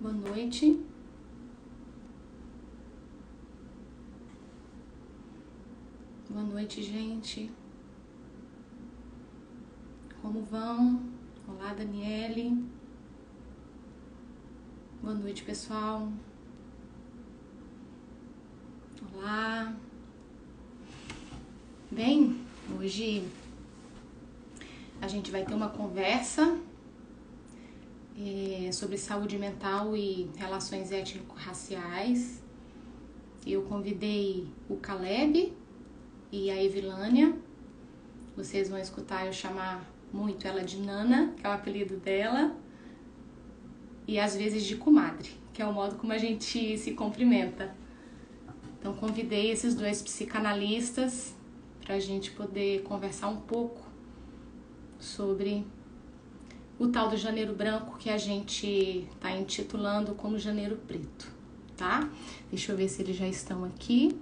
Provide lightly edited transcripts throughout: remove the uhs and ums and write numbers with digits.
Boa noite. Boa noite, gente. Como vão? Olá, Daniele. Boa noite, pessoal. Olá. Bem, hoje a gente vai ter uma conversa sobre saúde mental e relações étnico-raciais. Eu convidei o Caleb e a Evilânia. Vocês vão escutar eu chamar muito ela de Nana, que é o apelido dela, e às vezes de comadre, que é o modo como a gente se cumprimenta. Então convidei esses dois psicanalistas para a gente poder conversar um pouco sobre o tal do Janeiro Branco que a gente está intitulando como Janeiro Preto, tá? Deixa eu ver se eles já estão aqui.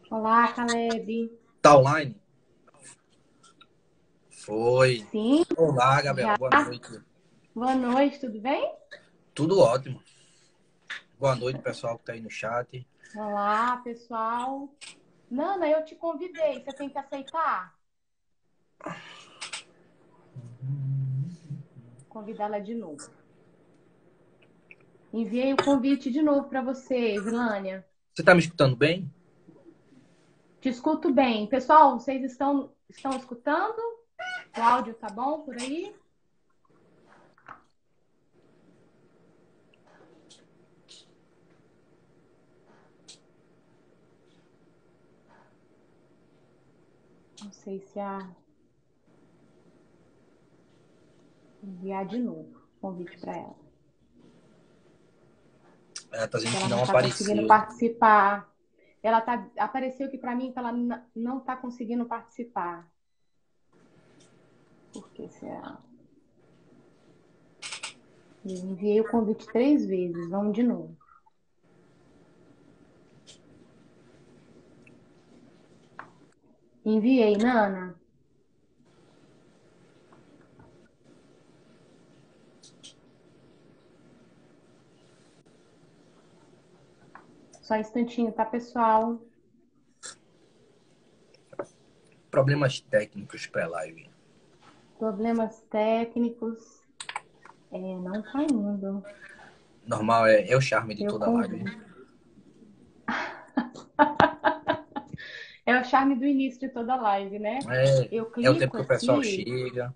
Olá, Caleb. Tá online? Foi. Sim, Olá, Gabriela. já. Boa noite. Boa noite, tudo bem? Tudo ótimo. Boa noite, pessoal que tá aí no chat. Olá, pessoal. Nana, eu te convidei, você tem que aceitar? Convidá-la de novo. Enviei o convite de novo para você, Vilânia. Você tá me escutando bem? Te escuto bem. Pessoal, vocês estão escutando? O áudio tá bom por aí? Não sei se enviar de novo o convite para ela. Ela tá dizendo que Ela não não está conseguindo apareceu. participar. Apareceu aqui para mim que ela não está conseguindo participar. Por que será? Eu enviei o convite 3 vezes. Vamos de novo. Enviei, Nana. Só um instantinho, tá, pessoal? Problemas técnicos pré-live. Problemas técnicos. Não tá indo. Normal, é o charme de Eu toda live. convido. É o charme do início de toda live, né? Eu É o tempo clico que o pessoal aqui, chega.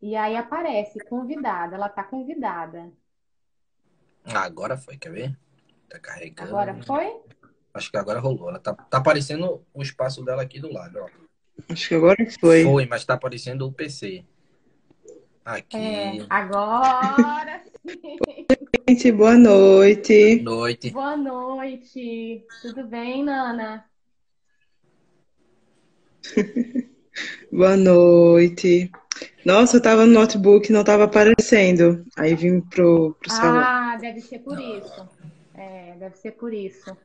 e aí aparece convidada. Ela tá convidada. Ah, agora foi, quer ver? Tá Agora carregando. foi? Acho que agora rolou. Ela tá aparecendo o espaço dela aqui do lado, ó. Acho que agora foi. Foi, mas tá aparecendo o PC. Aqui. Agora sim. Gente, boa noite. Noite. Boa noite. Tudo bem, Nana? Boa noite. Nossa, eu tava no notebook, não tava aparecendo. Aí vim pro celular. Ah, deve ser por isso. Deve ser por isso.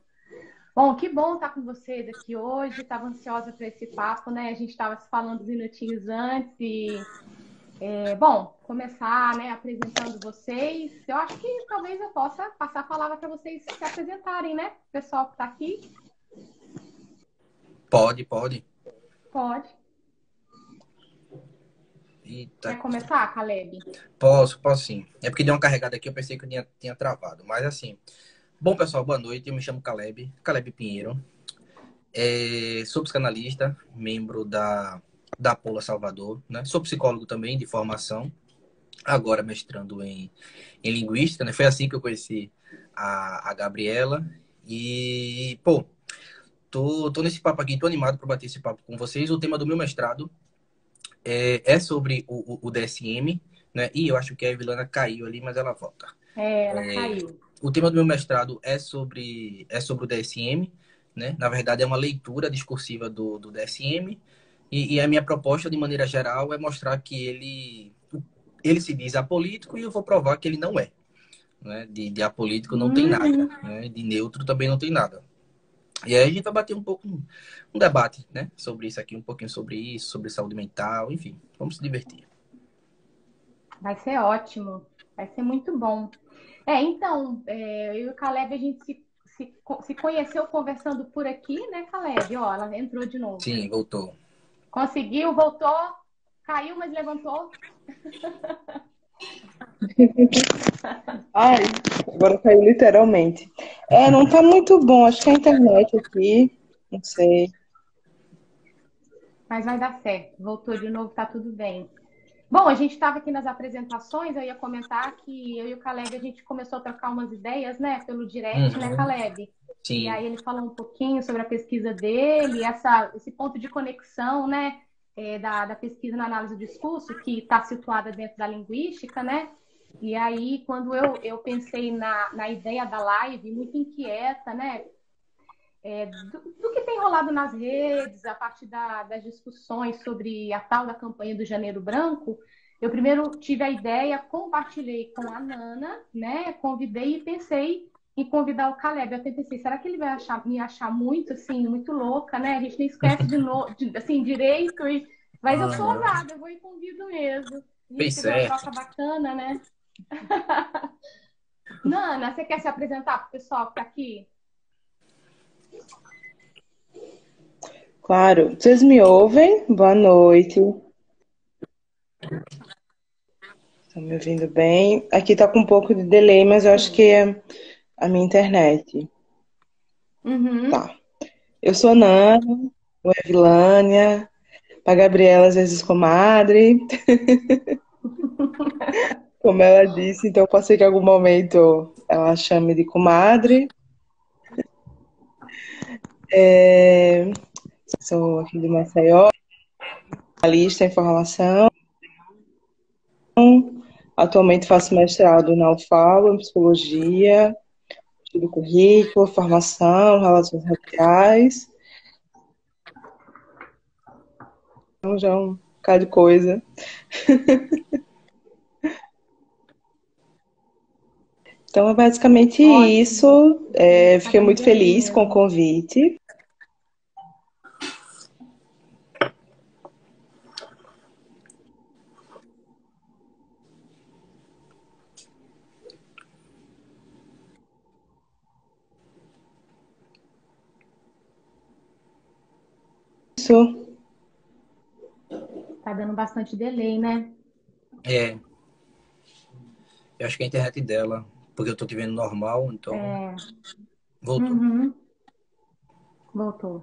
Bom, que bom estar com vocês aqui hoje. Estava ansiosa para esse papo, né? A gente estava se falando minutinhos antes e, bom, começar, né, apresentando vocês. Eu acho que talvez eu possa passar a palavra para vocês se apresentarem, né? O pessoal que está aqui, Pode, pode. pode. Eita. Quer começar, Caleb? Posso sim. É porque deu uma carregada aqui, eu pensei que eu tinha travado. Mas assim. Bom, pessoal, boa noite. Eu me chamo Caleb Pinheiro. Sou psicanalista, membro da Pola Salvador, né? Sou psicólogo também, de formação. Agora mestrando em linguística, né? Foi assim que eu conheci a Gabriela. E, pô, tô nesse papo aqui, tô animado para bater esse papo com vocês. O tema do meu mestrado é sobre o DSM, né? E eu acho que a Evelana caiu ali, mas ela volta. Ela caiu. o tema do meu mestrado é sobre o DSM, né? Na verdade, é uma leitura discursiva do DSM. E a minha proposta, de maneira geral, é mostrar que ele se diz apolítico e eu vou provar que ele não é. Né? De apolítico não tem nada, Uhum. né? De neutro também não tem nada. E aí a gente vai bater um pouco um debate, né? Sobre isso aqui, um pouquinho sobre isso, sobre saúde mental, enfim. Vamos se divertir. Vai ser ótimo. Vai ser muito bom. Então, eu e o Caleb, a gente se conheceu conversando por aqui, né, Caleb? Ó, ela entrou de novo. Sim, voltou. Conseguiu, voltou, caiu, mas levantou. Ai, agora caiu literalmente. Não tá muito bom. Acho que a internet aqui, não sei. Mas vai dar certo. Voltou de novo, tá tudo bem. Bom, a gente estava aqui nas apresentações, eu ia comentar que eu e o Caleb, a gente começou a trocar umas ideias, né, pelo direct, né, Uhum, Caleb? E sim. aí ele falou um pouquinho sobre a pesquisa dele, esse ponto de conexão, né, da pesquisa na análise do discurso, que está situada dentro da linguística, né? E aí, quando eu pensei na ideia da live, muito inquieta, né, do que tem rolado nas redes, a partir das discussões sobre a tal da campanha do Janeiro Branco, eu primeiro tive a ideia, compartilhei com a Nana, né? Convidei e pensei em convidar o Caleb. Eu até pensei, será que ele vai me achar muito, assim, muito louca, né? A gente nem esquece assim, direito, mas eu sou Aham. ousada, eu vou e convido mesmo. A gente Fez teve uma certo. troca bacana, né? Nana, você quer se apresentar para o pessoal que está aqui? Claro. Vocês me ouvem? Boa noite. Estão me ouvindo bem? Aqui tá com um pouco de delay, mas eu acho que Sim. é a minha internet. Uhum. Tá. Eu sou Nana, ou é Vilânia, pra Gabriela às vezes comadre, como ela disse, então pode ser que em algum momento ela chame de comadre. Sou aqui de Maceió, analista em formação. Atualmente faço mestrado na UFAL, em psicologia, estudo currículo, formação, relações raciais. Então já é um bocado de coisa. Então é basicamente Ótimo. isso. Tá Fiquei bem muito delay feliz com o mesmo. convite. Isso. Tá dando bastante delay, né? É, eu acho que é a internet dela, porque eu tô te vendo normal, então É. voltou. Uhum. Voltou.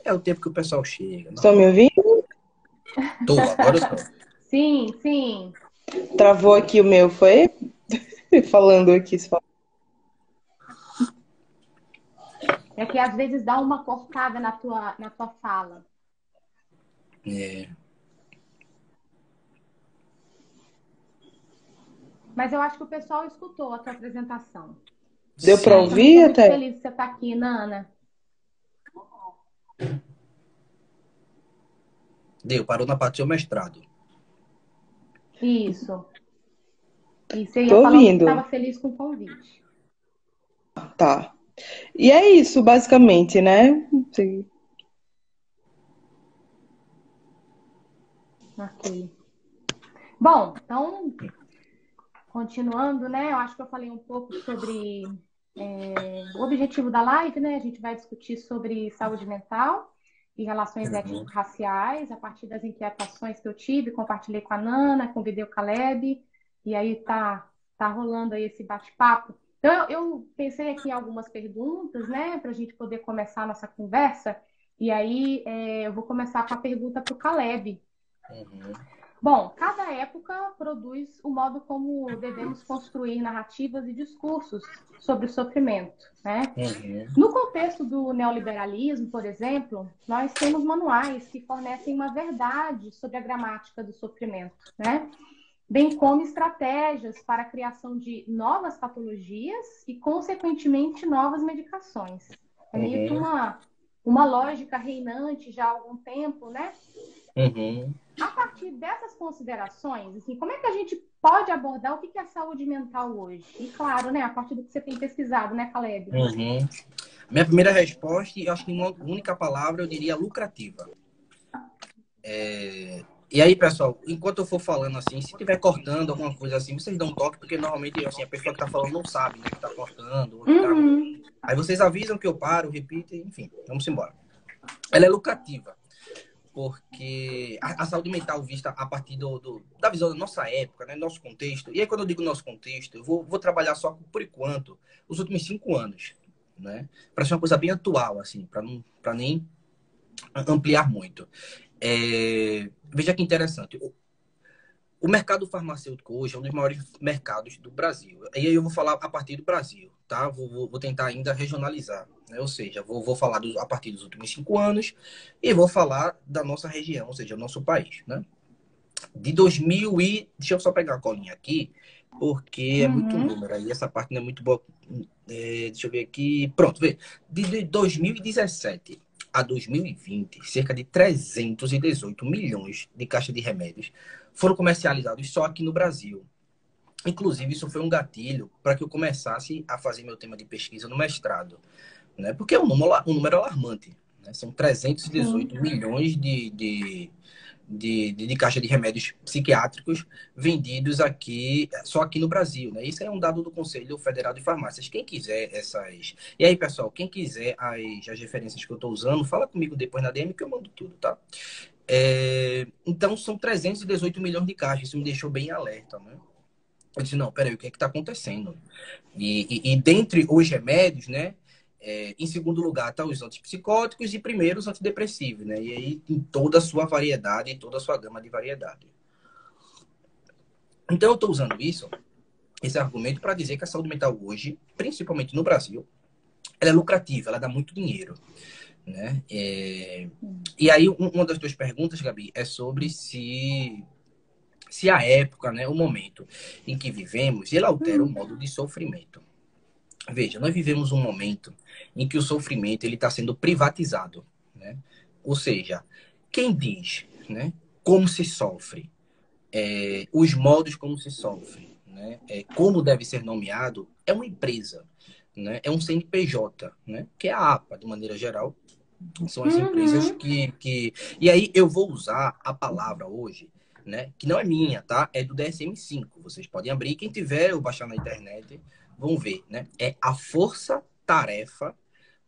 É o tempo que o pessoal chega, Estão me normal. ouvindo? Agora eu tô. Sim, sim. Travou aqui o meu, foi? Falando aqui. É que às vezes dá uma cortada na tua fala. É. Mas eu acho que o pessoal escutou a tua apresentação. Deu para Eu Sim, também estou ouvir muito até? feliz de você estar aqui, Nana. deu, parou na parte do seu mestrado. Isso. E você ia Tô falando que estava ouvindo. feliz com o convite. Tá. E é isso, basicamente, né? Sim. Ok. Bom, então, continuando, né? Eu acho que eu falei um pouco sobre o objetivo da live, né? A gente vai discutir sobre saúde mental e relações Uhum. étnico-raciais, a partir das inquietações que eu tive, compartilhei com a Nana, convidei o Caleb, e aí tá rolando aí esse bate-papo. Então, eu pensei aqui em algumas perguntas, né, para a gente poder começar a nossa conversa, e aí eu vou começar com a pergunta para o Caleb. Uhum. Bom, cada época produz o modo como devemos construir narrativas e discursos sobre o sofrimento, né? Uhum, No contexto do neoliberalismo, por exemplo, nós temos manuais que fornecem uma verdade sobre a gramática do sofrimento, né? Bem como estratégias para a criação de novas patologias e, consequentemente, novas medicações. É meio que uhum, uma lógica reinante já há algum tempo, né? uhum, A partir dessas considerações, assim, como é que a gente pode abordar o que é saúde mental hoje? E claro, né, a partir do que você tem pesquisado, né, Caleb? uhum. Minha primeira resposta, e acho que uma única palavra, eu diria lucrativa. E aí, pessoal, enquanto eu for falando assim, se estiver cortando alguma coisa assim, vocês dão um toque, porque normalmente assim, a pessoa que está falando não sabe, né, que está cortando, ou que tá... Uhum. Aí vocês avisam que eu paro, repito, enfim, vamos embora. Ela é lucrativa, porque a saúde mental vista a partir da visão da nossa época, né, nosso contexto. E aí, quando eu digo nosso contexto, eu vou trabalhar só por enquanto, os últimos 5 anos, né, para ser uma coisa bem atual, assim, para nem ampliar muito. Veja que interessante. O mercado farmacêutico hoje é um dos maiores mercados do Brasil. E aí eu vou falar a partir do Brasil, tá? Vou tentar ainda regionalizar, né? Ou seja, vou falar a partir dos últimos 5 anos e vou falar da nossa região, ou seja, o nosso país, né? De 2000 e... Deixa eu só pegar a colinha aqui, porque é muito Uhum. número aí, essa parte não é muito boa. Deixa eu ver aqui. Pronto, vê. De 2017 a 2020, cerca de 318 milhões de caixas de remédios foram comercializados só aqui no Brasil. Inclusive, isso foi um gatilho para que eu começasse a fazer meu tema de pesquisa no mestrado, né? Porque é um número alarmante, né? São 318 Sim. milhões de caixa de remédios psiquiátricos vendidos aqui, só aqui no Brasil, né? Isso é um dado do Conselho Federal de Farmácias. Quem quiser essas... E aí, pessoal, quem quiser as referências que eu estou usando, fala comigo depois na DM que eu mando tudo, tá? Então, são 318 milhões de caixas. Isso me deixou bem alerta, né? Eu disse, não, peraí, o que é que está acontecendo? E dentre os remédios, né? Em segundo lugar, está os antipsicóticos e primeiro os antidepressivos, né? E aí em toda a sua variedade, em toda a sua gama de variedade. Então eu estou usando esse argumento para dizer que a saúde mental hoje, principalmente no Brasil, ela é lucrativa, ela dá muito dinheiro, né? E aí uma das tuas perguntas, Gabi, é sobre se a época, né, o momento em que vivemos, ele altera o Uhum. modo de sofrimento. Veja, nós vivemos um momento em que o sofrimento ele está sendo privatizado, né? Ou seja, quem diz, né, como se sofre, os modos como se sofre, né, como deve ser nomeado, é uma empresa, né? É um CNPJ, né? Que é a APA, de maneira geral, são as empresas Uhum. que... E aí eu vou usar a palavra hoje, né? Que não é minha, tá? É do DSM-5. Vocês podem abrir. Quem tiver ou baixar na internet, vão ver, né? É a força-tarefa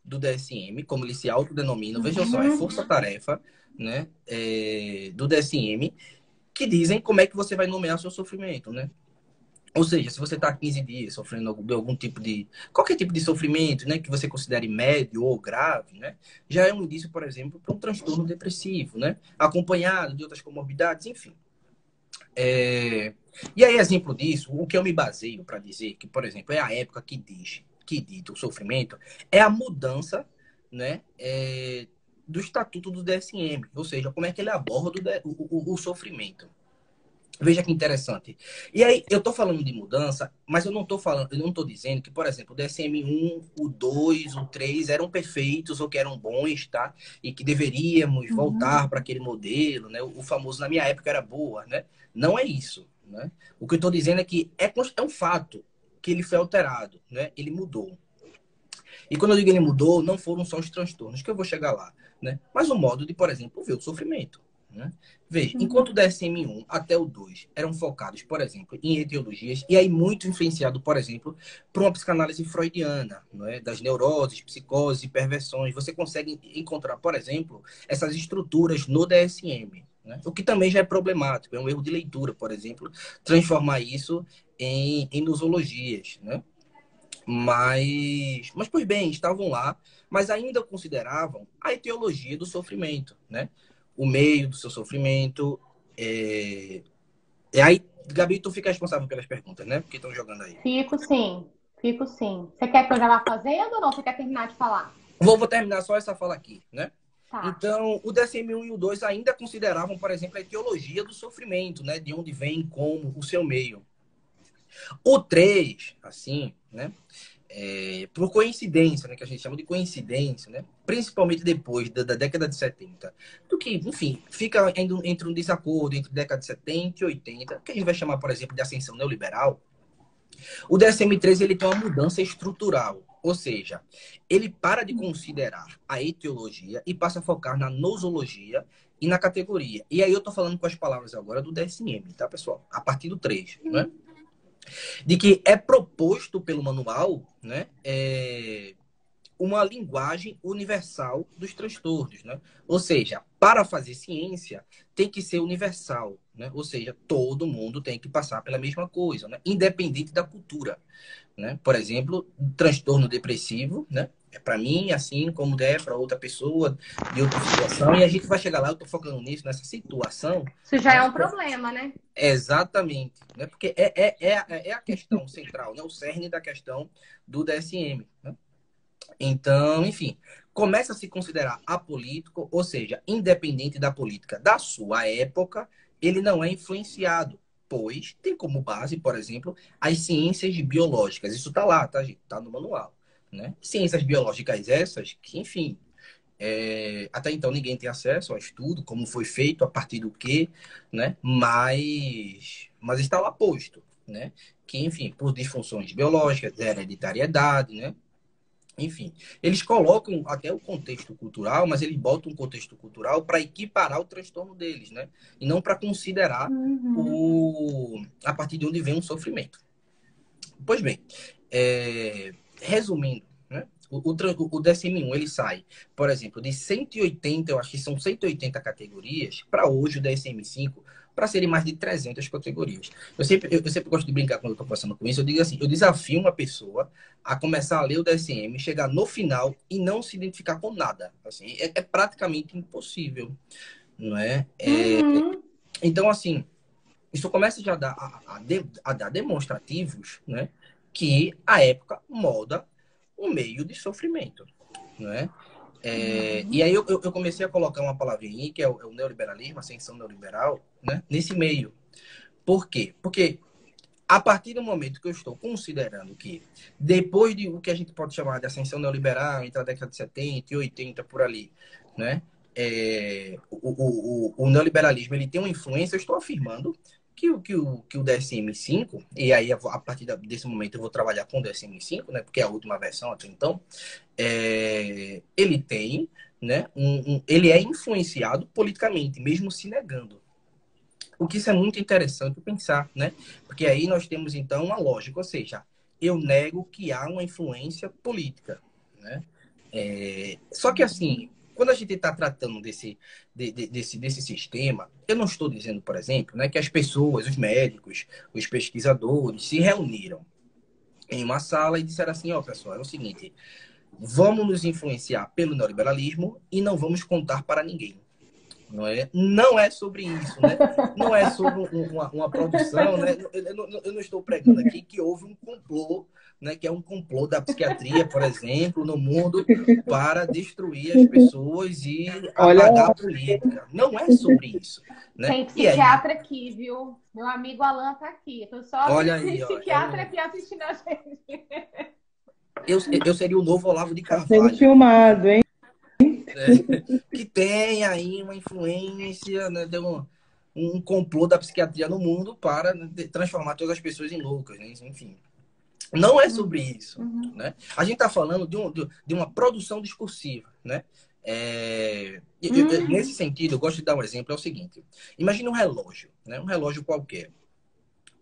do DSM, como ele se autodenomina. Vejam só, é Uhum. força-tarefa, né? Do DSM, que dizem como é que você vai nomear seu sofrimento, né? Ou seja, se você está 15 dias sofrendo de algum tipo de... Qualquer tipo de sofrimento, né? Que você considere médio ou grave, né? Já é um indício, por exemplo, para um transtorno depressivo, né? Acompanhado de outras comorbidades, enfim. E aí, exemplo disso, o que eu me baseio para dizer que, por exemplo, é a época que dita o sofrimento, é a mudança, né? Do estatuto do DSM. Ou seja, como é que ele aborda o sofrimento. Veja que interessante. E aí, eu estou falando de mudança, mas eu não estou dizendo que, por exemplo, o DSM-1, o 2, o 3 eram perfeitos ou que eram bons, tá? E que deveríamos Uhum. voltar para aquele modelo, né? O famoso na minha época era boa, né? Não é isso, né? O que eu estou dizendo é que é um fato que ele foi alterado, né? Ele mudou. E quando eu digo ele mudou, não foram só os transtornos, que eu vou chegar lá, né? Mas o modo de, por exemplo, ver o sofrimento. Né? Veja, enquanto Uhum. o DSM-1 até o 2 eram focados, por exemplo, em etiologias, e aí muito influenciado, por exemplo, por uma psicanálise freudiana, não é? Das neuroses, psicoses e perversões. Você consegue encontrar, por exemplo, essas estruturas no DSM. Né? O que também já é problemático, é um erro de leitura, por exemplo, transformar isso em nosologias. Né? Mas, pois bem, estavam lá, mas ainda consideravam a etiologia do sofrimento, né? O meio do seu sofrimento, É... E aí, Gabi, tu fica responsável pelas perguntas, né? Porque estão jogando aí. Fico sim, fico sim. Você quer que eu já vá fazendo ou não? Você quer terminar de falar? Vou terminar só essa fala aqui, né? Tá. Então, o DSM-1 e o 2 ainda consideravam, por exemplo, a etiologia do sofrimento, né? De onde vem, como, o seu meio. O 3, assim, né? Por coincidência, né? Que a gente chama de coincidência, né? Principalmente depois da década de 70. Do que, enfim, fica entre um desacordo entre década de 70 e 80, que a gente vai chamar, por exemplo, de ascensão neoliberal. O DSM-3 ele tem uma mudança estrutural, ou seja, ele para de considerar a etiologia e passa a focar na nosologia e na categoria. E aí eu estou falando com as palavras agora do DSM, tá, pessoal? A partir do 3, né? De que é proposto pelo manual, né? Uma linguagem universal dos transtornos, né? Ou seja, para fazer ciência tem que ser universal, né? Ou seja, todo mundo tem que passar pela mesma coisa, né? Independente da cultura, né? Por exemplo, transtorno depressivo, né? É para mim assim como é para outra pessoa de outra situação, e a gente vai chegar lá, eu tô focando nisso, nessa situação. Isso já é um problema, né? Exatamente, né? Porque é a questão central, né? O cerne da questão do DSM, né? Então, enfim, começa a se considerar apolítico, ou seja, independente da política da sua época, ele não é influenciado, pois tem como base, por exemplo, as ciências biológicas. Isso está lá, tá, gente? Está no manual, né? Ciências biológicas essas que, enfim, até então ninguém tem acesso ao estudo, como foi feito, a partir do quê, né? Mas está lá posto, né? Que, enfim, por disfunções biológicas, hereditariedade, né? Enfim, eles colocam até o contexto cultural, mas eles botam um contexto cultural para equiparar o transtorno deles, né? E não para considerar a partir de onde vem um sofrimento. Pois bem, resumindo, né? O DSM-1 ele sai, por exemplo, de 180, eu acho que são 180 categorias, para hoje o DSM-5, para serem mais de 300 categorias. Eu sempre gosto de brincar quando eu estou passando com isso, eu digo assim, eu desafio uma pessoa a começar a ler o DSM, chegar no final e não se identificar com nada. Assim, é praticamente impossível, não é? Então, assim, isso começa já a dar demonstrativos, né, que a época molda um meio de sofrimento, não é? E aí eu comecei a colocar uma palavrinha aí, que é o neoliberalismo, a ascensão neoliberal, né, nesse meio. Por quê? Porque a partir do momento que eu estou considerando que depois de o que a gente pode chamar de ascensão neoliberal, entre a década de 70 e 80 por ali, né, o neoliberalismo ele tem uma influência, eu estou afirmando que o DSM-5, e aí a partir desse momento eu vou trabalhar com o DSM-5, né, porque é a última versão até então, ele tem, né, ele é influenciado politicamente, mesmo se negando. O que isso é muito interessante pensar, né? Porque aí nós temos então uma lógica, ou seja, eu nego que há uma influência política, né? Só que assim, quando a gente está tratando desse sistema, eu não estou dizendo, por exemplo, né, que as pessoas, os médicos, os pesquisadores se reuniram em uma sala e disseram assim, ó, pessoal, é o seguinte, vamos nos influenciar pelo neoliberalismo e não vamos contar para ninguém. Não é sobre isso, né? Não é sobre uma produção, né? Eu não estou pregando aqui que houve um complô, né? Que é um complô da psiquiatria, por exemplo, no mundo para destruir as pessoas e Olha, apagar a política. Não é sobre isso, né? Tem E aí, psiquiatra aqui, viu? Meu amigo Alan tá aqui. Tô só olha aí, ó, psiquiatra aqui assistindo a gente. eu seria o novo Olavo de tá sendo Carvalho, filmado, hein? que tem aí uma influência, né? Deu um complô da psiquiatria no mundo para, né, transformar todas as pessoas em loucas, né? Enfim. Não é sobre isso, né? A gente está falando de uma produção discursiva, né? Nesse sentido, eu gosto de dar um exemplo, é o seguinte. Imagine um relógio, né? Um relógio qualquer.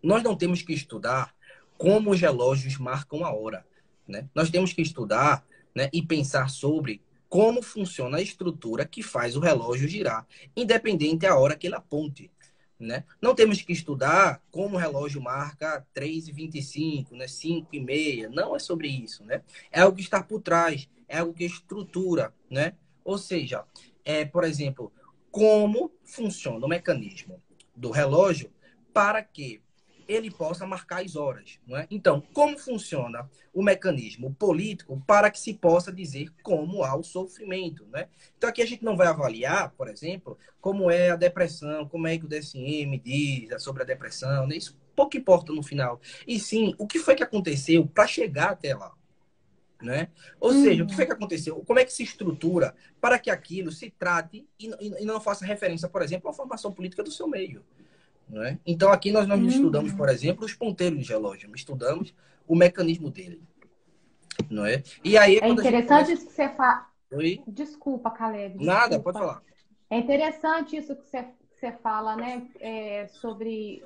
Nós não temos que estudar como os relógios marcam a hora, né? Nós temos que estudar, né, e pensar sobre como funciona a estrutura que faz o relógio girar, independente da hora que ele aponte, né? Não temos que estudar como o relógio marca 3h25, né, 5h30. Não é sobre isso, né? É algo que está por trás, é algo que estrutura, né? Ou seja, por exemplo, como funciona o mecanismo do relógio para que ele possa marcar as horas, não é? Então, como funciona o mecanismo político para que se possa dizer como há o sofrimento, né? Então, aqui a gente não vai avaliar, por exemplo, como é a depressão, como é que o DSM diz sobre a depressão, né? Isso pouco importa no final. E sim, o que foi que aconteceu para chegar até lá, né? Ou seja, o que foi que aconteceu? Como é que se estrutura para que aquilo se trate e não faça referência, por exemplo, à formação política do seu meio? Né? Então, aqui nós não estudamos, por exemplo, os ponteiros de relógio, estudamos o mecanismo dele. Não é? E aí, É quando a gente interessante começa. isso que você fala. Oi? Desculpa, Caleb, Nada, pode desculpa. falar. É interessante isso que você fala, né? Sobre.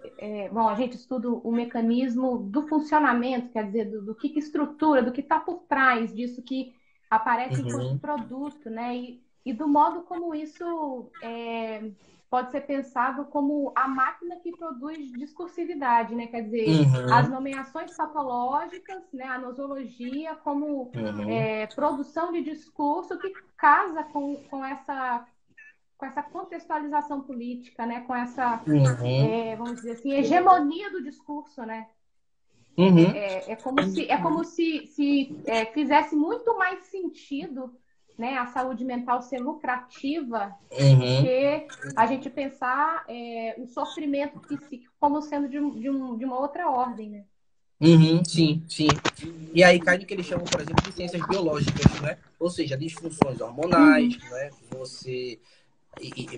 Bom, a gente estuda o mecanismo do funcionamento, quer dizer, do que estrutura, do que está por trás disso que aparece enquanto Uhum, produto, né? E do modo como isso pode ser pensado como a máquina que produz discursividade, né? Quer dizer, as uhum, nomeações patológicas, né? A nosologia como uhum, produção de discurso que casa com essa contextualização política, né? Com essa, uhum, vamos dizer assim, hegemonia do discurso, né? uhum, É como se fizesse muito mais sentido, né, a saúde mental ser lucrativa do uhum, que a gente pensar o sofrimento psíquico como sendo de uma outra ordem, né? uhum, sim, sim. E aí cai no que eles chamam, por exemplo, de ciências biológicas, né? Ou seja, disfunções hormonais, né? Você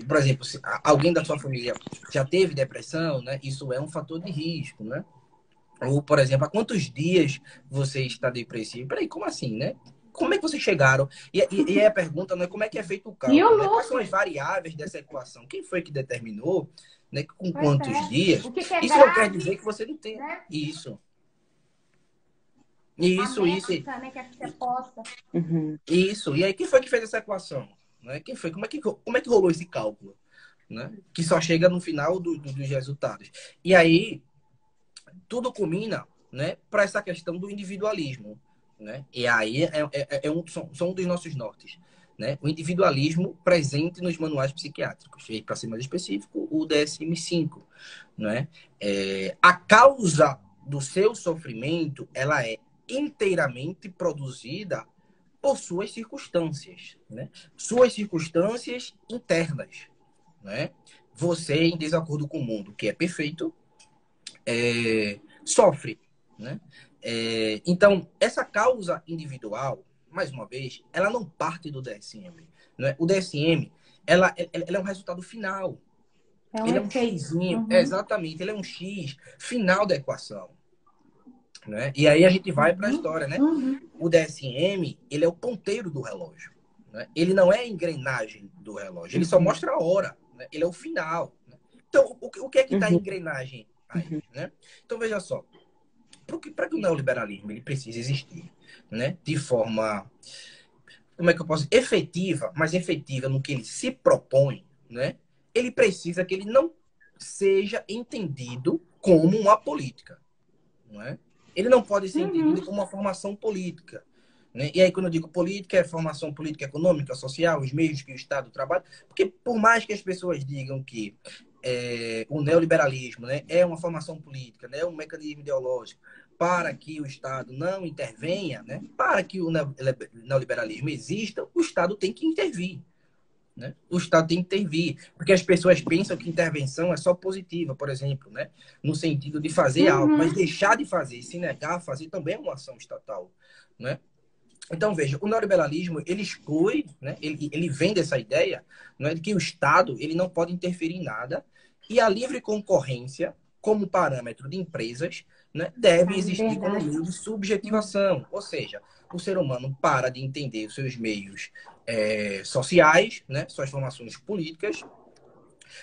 por exemplo, se alguém da sua família já teve depressão, né? Isso é um fator de risco, né? Ou, por exemplo, há quantos dias você está depressivo? Peraí, como assim, né? Como é que vocês chegaram? E aí a pergunta não é como é que é feito o E o cálculo, né? Quais são luto, as variáveis dessa equação? Quem foi que determinou, né? Com pois quantos é. dias? O que é Isso não quer dizer grave, que você não tem né? isso. A Isso. métrica, né, que é posta. Uhum. Isso. E aí, quem foi que fez essa equação? Né? Quem foi? Como é que rolou esse cálculo? Né? Que só chega no final dos resultados. E aí, tudo culmina, né, para essa questão do individualismo, né? E aí são um dos nossos nortes, né? O individualismo presente nos manuais psiquiátricos, e para ser mais específico, o DSM-5, né? A causa do seu sofrimento, ela é inteiramente produzida por suas circunstâncias, né? Suas circunstâncias internas, né? Você, em desacordo com o mundo, que é perfeito, sofre, né? Então, essa causa individual, mais uma vez, ela não parte do DSM. Né? O DSM, ela é um resultado final. É um Ele é um efeito. xizinho, Uhum. exatamente, ele é um X final da equação. Né? E aí a gente vai para a Uhum. história, né? Uhum. O DSM, ele é o ponteiro do relógio. Né? Ele não é a engrenagem do relógio, ele só Uhum. mostra a hora. Né? Ele é o final. Né? Então, o que é que está em Uhum. engrenagem aí? Uhum. Né? Então, veja só. Para que o neoliberalismo ele precise existir, né? De forma, como é que eu posso efetiva, mas efetiva no que ele se propõe, né? Ele precisa que ele não seja entendido como uma política, não é? Ele não pode ser entendido Uhum. como uma formação política. Né? E aí, quando eu digo política, é formação política econômica, social, os meios que o Estado trabalha. Porque, por mais que as pessoas digam que o neoliberalismo, né, é uma formação política, né, é um mecanismo ideológico para que o Estado não intervenha, né, para que o neoliberalismo exista, o Estado tem que intervir. Né? O Estado tem que intervir, porque as pessoas pensam que intervenção é só positiva, por exemplo, né? No sentido de fazer algo, mas Uhum. deixar de fazer, se negar a fazer também é uma ação estatal. Né? Então, veja, o neoliberalismo, ele exclui, né? Ele vem dessa ideia, né, de que o Estado ele não pode interferir em nada e a livre concorrência, como parâmetro de empresas, né, deve A existir como liberdade. meio de subjetivação, ou seja, o ser humano para de entender os seus meios sociais, né, suas formações políticas,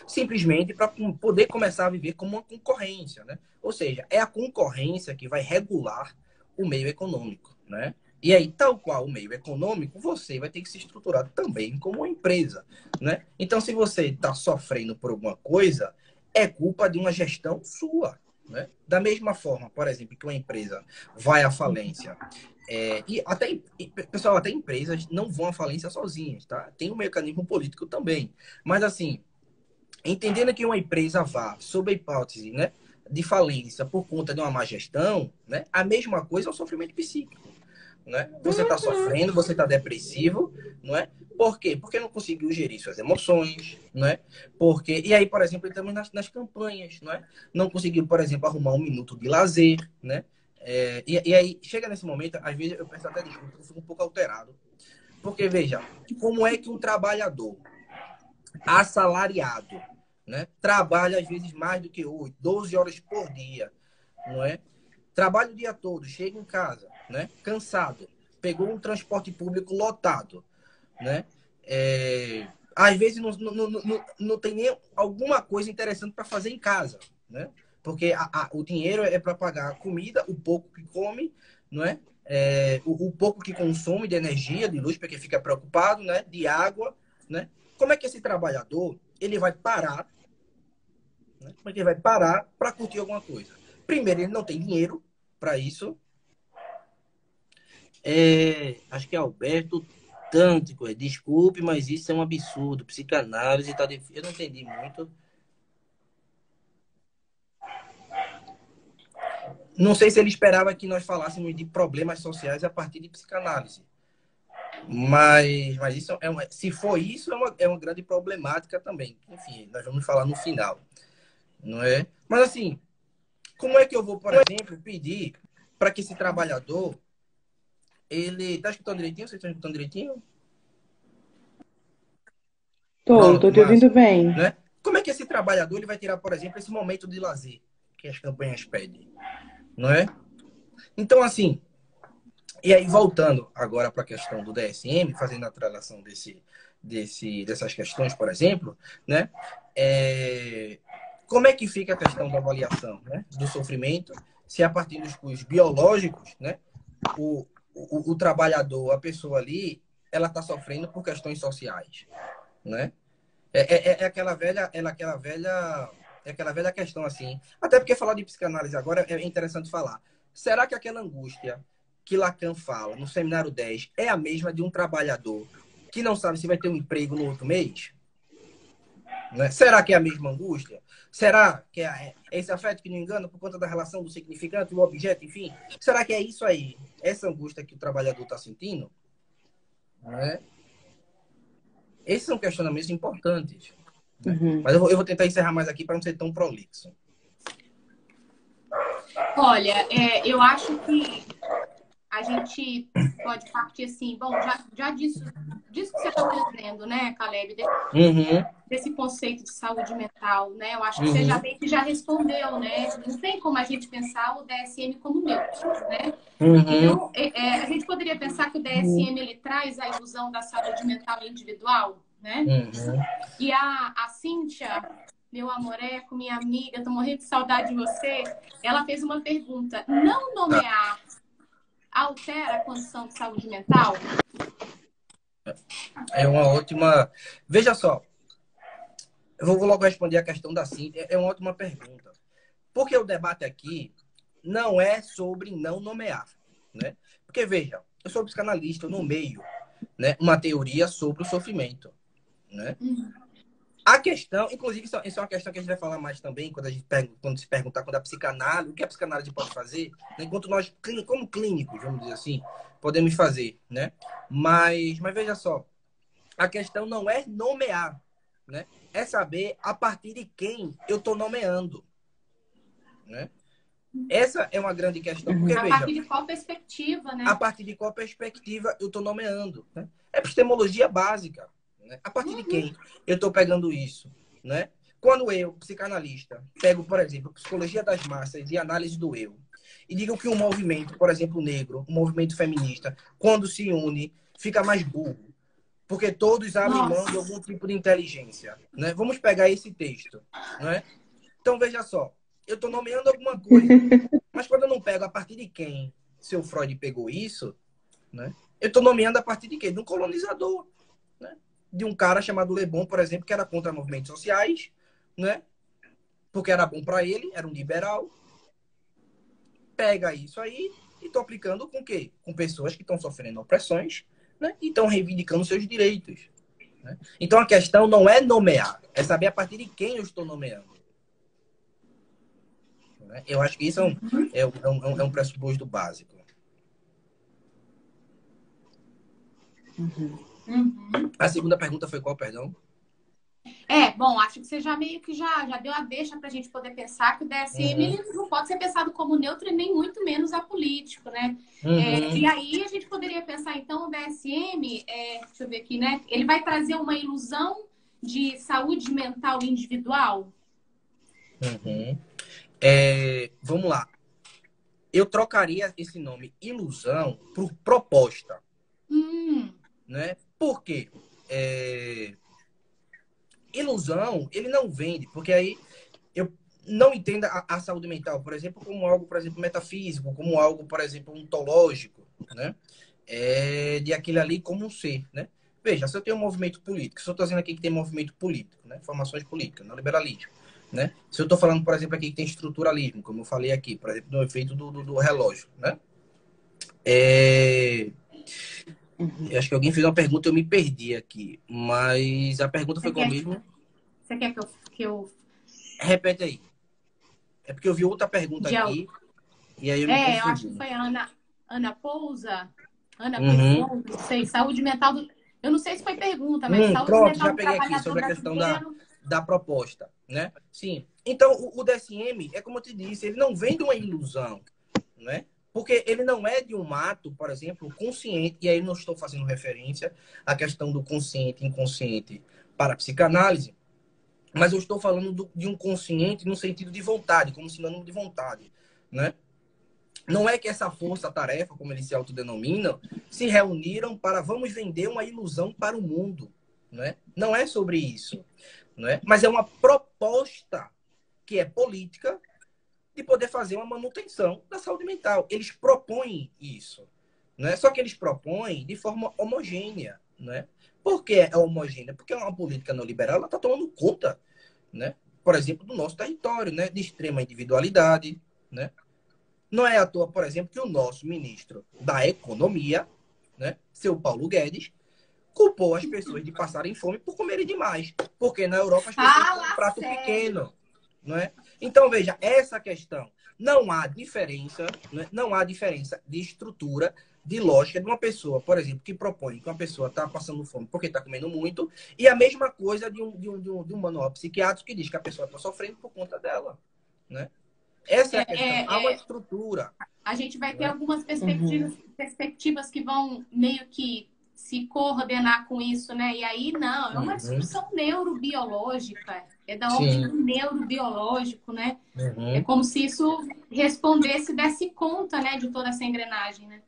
simplesmente para poder começar a viver como uma concorrência, né? Ou seja, é a concorrência que vai regular o meio econômico, né? E aí, tal qual o meio econômico, você vai ter que se estruturar também como uma empresa, né? Então, se você está sofrendo por alguma coisa, é culpa de uma gestão sua, né? Da mesma forma, por exemplo, que uma empresa vai à falência, pessoal, até empresas não vão à falência sozinhas, tá? Tem um mecanismo político também. Mas, assim, entendendo que uma empresa vá, sob a hipótese, né, de falência por conta de uma má gestão, né, a mesma coisa é o sofrimento psíquico. Né? Você está sofrendo, você está depressivo, não é? Por quê? Porque não conseguiu gerir suas emoções, não é? Porque e aí, por exemplo, também nas campanhas, não é? Não conseguiu, por exemplo, arrumar um minuto de lazer, né? E aí chega nesse momento, às vezes eu penso até desculpa, eu fico um pouco alterado, porque veja, como é que um trabalhador assalariado, né, trabalha às vezes mais do que 8, 12 horas por dia, não é? Trabalha o dia todo, chega em casa, né? Cansado, pegou um transporte público lotado, né? Às vezes não tem nem alguma coisa interessante para fazer em casa, né? Porque o dinheiro é para pagar a comida, o pouco que come, não é? O pouco que consome de energia, de luz, porque fica preocupado, né? De água, né? Como é que esse trabalhador ele vai parar, né? Como é que ele vai parar para curtir alguma coisa? Primeiro, ele não tem dinheiro para isso. Acho que é Alberto Tântico. Desculpe, mas isso é um absurdo. Psicanálise tá difícil. Eu não entendi muito. Não sei se ele esperava que nós falássemos de problemas sociais a partir de psicanálise. Mas isso se for isso, é uma grande problemática também. Enfim, nós vamos falar no final. Não é? Mas assim, como é que eu vou, por exemplo, pedir para que esse trabalhador ele tá escutando direitinho? Vocês estão escutando direitinho? Tô Pronto, te ouvindo massa. bem. Né? Como é que esse trabalhador ele vai tirar, por exemplo, esse momento de lazer que as campanhas pedem? Não é? Então, assim, e aí voltando agora para a questão do DSM, fazendo a tradução dessas questões, por exemplo, né? Como é que fica a questão da avaliação, né? Do sofrimento, se a partir dos custos biológicos, né? O trabalhador, a pessoa ali, ela está sofrendo por questões sociais, né? É aquela velha questão assim. Até porque falar de psicanálise agora é interessante falar. Será que aquela angústia que Lacan fala no seminário 10 é a mesma de um trabalhador que não sabe se vai ter um emprego no outro mês? Né? Será que é a mesma angústia? Será que é esse afeto que não engana por conta da relação do significante, o objeto, enfim? Será que é isso aí? Essa angústia que o trabalhador está sentindo? Né? Esses são questionamentos importantes. Né? Uhum. Mas eu vou tentar encerrar mais aqui para não ser tão prolixo. Olha, eu acho que a gente pode partir assim, bom, já disso que você está trazendo, né, Caleb, Uhum, desse conceito de saúde mental, né? Eu acho que você já uhum, meio que já respondeu, né? Não tem como a gente pensar o DSM como neutro, né? uhum, Então, a gente poderia pensar que o Uhum. DSM ele traz a ilusão da saúde mental individual, né? uhum. E a Cíntia, meu amoreco, minha amiga, tô morrendo de saudade de você, ela fez uma pergunta: não Tá. nomear altera a condição de saúde mental? É uma ótima. Veja só, eu vou logo responder a questão da Cíntia. É uma ótima pergunta. Porque o debate aqui não é sobre não nomear, né? Porque, veja, eu sou psicanalista, eu nomeio, né, uma teoria sobre o sofrimento, né? A questão, inclusive, isso é uma questão que a gente vai falar mais também quando se perguntar quando a psicanálise, o que a psicanálise pode fazer, né? Enquanto nós, como clínicos, vamos dizer assim, podemos fazer, né? Mas veja só, a questão não é nomear, né? É saber a partir de quem eu estou nomeando, né? Essa é uma grande questão, porque Uhum. A veja, partir de qual perspectiva, a né? partir de qual perspectiva eu estou nomeando, né? Epistemologia básica, né? A partir de quem eu estou pegando isso, né? Quando eu, psicanalista, pego, por exemplo, psicologia das massas e análise do eu, e digo que um movimento, por exemplo, negro, um movimento feminista, quando se une, fica mais burro, porque todos abrem mão de Nossa. algum tipo de inteligência, né? Vamos pegar esse texto, né? Então veja só, eu estou nomeando alguma coisa, mas quando eu não pego a partir de quem seu Freud pegou isso, né? Eu estou nomeando a partir de quê? De um colonizador, né? De um cara chamado Le Bon, por exemplo, que era contra movimentos sociais, né? Porque era bom para ele, era um liberal. Pega isso aí e estou aplicando com o quê? Com pessoas que estão sofrendo opressões, né? E estão reivindicando seus direitos. né? Então, a questão não é nomear, é saber a partir de quem eu estou nomeando. Né? Eu acho que isso é um pressuposto básico. A segunda pergunta foi qual, perdão? Bom, acho que você já meio que já deu a deixa para a gente poder pensar que o DSM ele não pode ser pensado como neutro e nem muito menos apolítico, né? E aí a gente poderia pensar, então, o DSM, deixa eu ver aqui, né? Ele vai trazer uma ilusão de saúde mental individual? Vamos lá. Eu trocaria esse nome ilusão por proposta. Né? Por quê? Ilusão, ele não vende, porque aí eu não entendo a saúde mental, por exemplo, como algo, por exemplo, metafísico, como algo, por exemplo, ontológico, né? De aquilo ali como um ser, né? Veja, se eu tenho um movimento político, se eu estou dizendo aqui que tem movimento político, né? Formações políticas, não liberalismo, né? Se eu estou falando, por exemplo, aqui que tem estruturalismo, como eu falei aqui, por exemplo, no efeito do relógio, né? Eu acho que alguém fez uma pergunta e eu me perdi aqui, mas a pergunta foi qual mesmo? Você quer que eu... Repete aí. É porque eu vi outra pergunta aqui e aí eu me confundi. Eu acho que foi a Ana Pousa. Ana Pousa, não sei, saúde mental do... Eu não sei se foi pergunta, mas saúde pronto, mental já do peguei aqui trabalhador sobre a questão brasileiro. da proposta, né? Sim. Então, o DSM, é como eu te disse, ele não vem de uma ilusão, né? Porque ele não é de um ato, por exemplo, consciente, e aí não estou fazendo referência à questão do consciente e inconsciente para a psicanálise, mas eu estou falando de um consciente no sentido de vontade, como sinônimo de vontade, né? Não é que essa força-tarefa, como eles se autodenominam, se reuniram para vamos vender uma ilusão para o mundo, né? Não é sobre isso, né? Mas é uma proposta que é política de poder fazer uma manutenção da saúde mental. Eles propõem isso, né? Só que eles propõem de forma homogênea, né? Por que é homogênea? Porque é uma política neoliberal, ela está tomando conta, né? Por exemplo, do nosso território, né? De extrema individualidade, né? Não é à toa, por exemplo, que o nosso ministro da Economia, né, seu Paulo Guedes, culpou as pessoas de passarem fome por comerem demais. Porque na Europa as pessoas têm um prato pequeno. Não é? Então, veja, essa questão. Não há diferença, né? Não há diferença de estrutura, de lógica de uma pessoa, por exemplo, que propõe que uma pessoa está passando fome porque está comendo muito, e a mesma coisa de um manual psiquiátrico que diz que a pessoa está sofrendo por conta dela. Né? Essa é a questão. Há uma estrutura. A gente vai ter algumas perspectivas que vão meio que se coordenar com isso, né? E aí, não, é uma discussão neurobiológica, é da ordem do neurobiológico, né? É como se isso respondesse, desse conta, né, de toda essa engrenagem, né?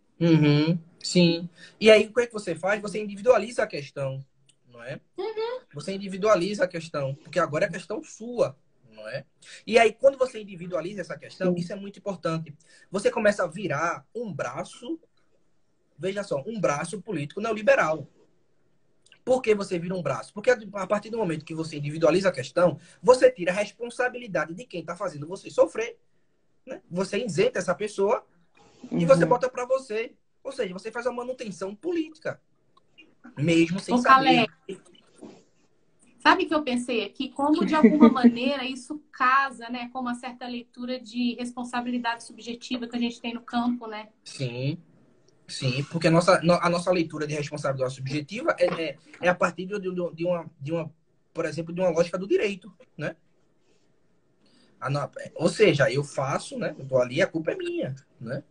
Sim. E aí, o que é que você faz? Você individualiza a questão, não é? Você individualiza a questão, porque agora é questão sua. Não é? E aí, quando você individualiza essa questão, isso é muito importante. Você começa a virar um braço, veja só, um braço político neoliberal. Por que você vira um braço? Porque a partir do momento que você individualiza a questão, você tira a responsabilidade de quem está fazendo você sofrer. Né? Você isenta essa pessoa e você bota para você. Ou seja, você faz uma manutenção política. Mesmo sem saber. Sabe o que eu pensei aqui? Como, de alguma maneira, isso casa, né, com uma certa leitura de responsabilidade subjetiva que a gente tem no campo, né? Sim, porque a nossa leitura de responsabilidade subjetiva é a partir de uma, por exemplo, de uma lógica do direito, né? Ou seja, eu faço, né? Eu tô ali, a culpa é minha, né?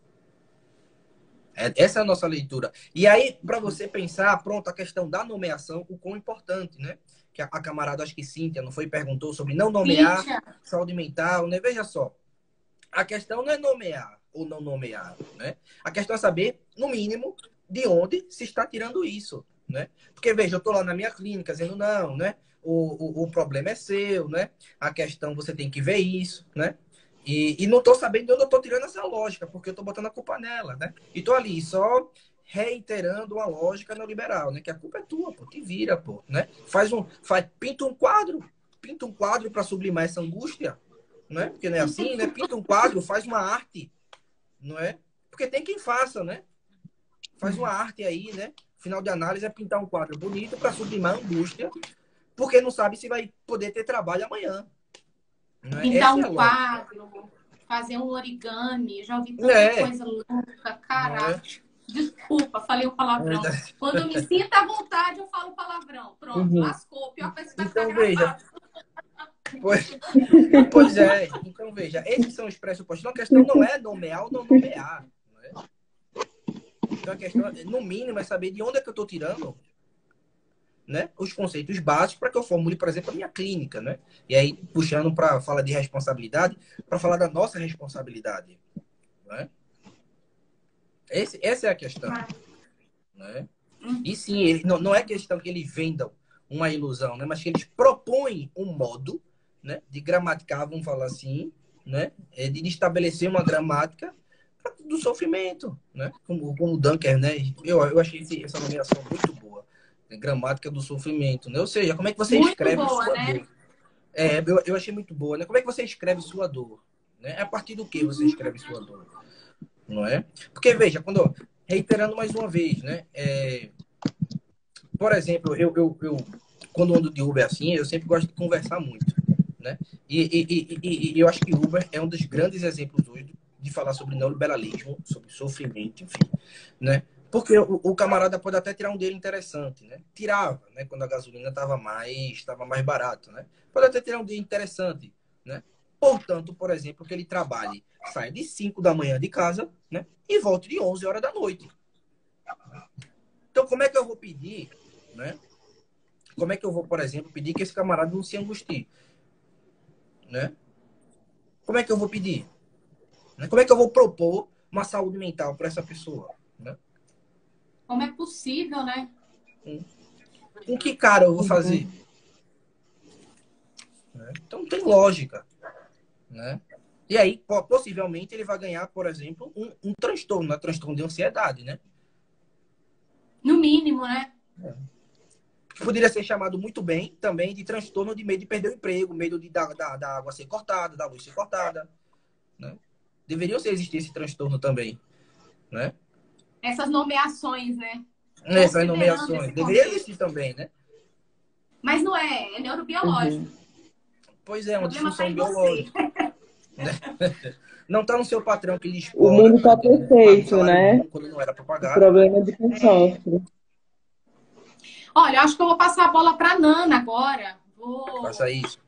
Essa é a nossa leitura. E aí, para você pensar, pronto, a questão da nomeação, o quão importante, né? Que a camarada, acho que Cíntia, não foi, perguntou sobre não nomear saúde mental, né? Veja só, a questão não é nomear ou não nomear, né? A questão é saber, no mínimo, de onde se está tirando isso, né? Porque, veja, eu estou lá na minha clínica dizendo não, né? O problema é seu, né? A questão, você tem que ver isso, né? E não estou sabendo de onde eu estou tirando essa lógica, porque eu estou botando a culpa nela, né? E estou ali só reiterando uma lógica neoliberal, né? Que a culpa é tua, pô, te vira, pô, né? Pinta um quadro para sublimar essa angústia, não é? Porque não é assim, né? Pinta um quadro, faz uma arte, não é? Porque tem quem faça, né? Faz uma arte aí, né? Final de análise é pintar um quadro bonito para sublimar a angústia, porque não sabe se vai poder ter trabalho amanhã. Não é? Pintar Essa é a um lógica. quadro, fazer um origami, já ouvi tanta É, coisa louca, não é? caraca. Desculpa, falei um palavrão. Quando eu me sinto à vontade, eu falo palavrão. Pronto, Uhum. lascou. Pior que isso vai ficar Então, veja. gravado. Pois é. Então, veja. Esses são os pressupostos. Então, a questão não é nomear ou não nomear. Não é? Então, a questão, no mínimo, é saber de onde é que eu estou tirando, né, os conceitos básicos para que eu formule, por exemplo, a minha clínica, né? E aí, puxando para falar de responsabilidade, para falar da nossa responsabilidade. Né? Essa é a questão. Né? E sim, não é questão que eles vendam uma ilusão, né? Mas que eles propõem um modo, né, de gramaticar, vamos falar assim, né, de estabelecer uma gramática do sofrimento, né? Como o Dunker, né? Eu achei essa nomeação muito boa. Né? Gramática do sofrimento, né? Ou seja, como é que você Muito escreve boa, sua né? dor? Eu achei muito boa, né? Como é que você escreve sua dor? Né? A partir do que você escreve sua dor? Não é? Porque, veja, reiterando mais uma vez, né? Por exemplo, eu quando ando de Uber assim, eu sempre gosto de conversar muito, né? E eu acho que Uber é um dos grandes exemplos hoje de falar sobre neoliberalismo, sobre sofrimento, enfim, né? Porque o camarada pode até tirar um dele interessante, né? Tirava, né? Quando a gasolina estava mais barato, né? Pode até tirar um dele interessante, né? Portanto, por exemplo, que ele trabalhe, saia de 5 da manhã de casa, né? E volte de 11 horas da noite. Então, como é que eu vou pedir, né? Como é que eu vou, por exemplo, pedir que esse camarada não se angustie? Né? Como é que eu vou pedir? Né? Como é que eu vou propor uma saúde mental para essa pessoa? Né? Como é possível, né? Com que cara eu vou fazer? Né? Então, tem lógica. Né? E aí, possivelmente, ele vai ganhar, por exemplo, um transtorno, um transtorno de ansiedade, né? No mínimo, né? Que poderia ser chamado muito bem também de transtorno de medo de perder o emprego, medo da água ser cortada, da luz ser cortada. Né? Deveria existir esse transtorno também. Né? Essas nomeações, né? Essas Considerando nomeações. esse Deveria contexto. existir também, né? Mas não é, é neurobiológico. Uhum. Pois é, O uma problema está disfunção em você. biológica. Né? Não está no seu patrão que lhe O explora, mundo está paga um perfeito, salário né? mínimo quando não era para O pagar. problema é de quem sofre. Olha, eu acho que eu vou passar a bola para a Nana agora. Faça isso.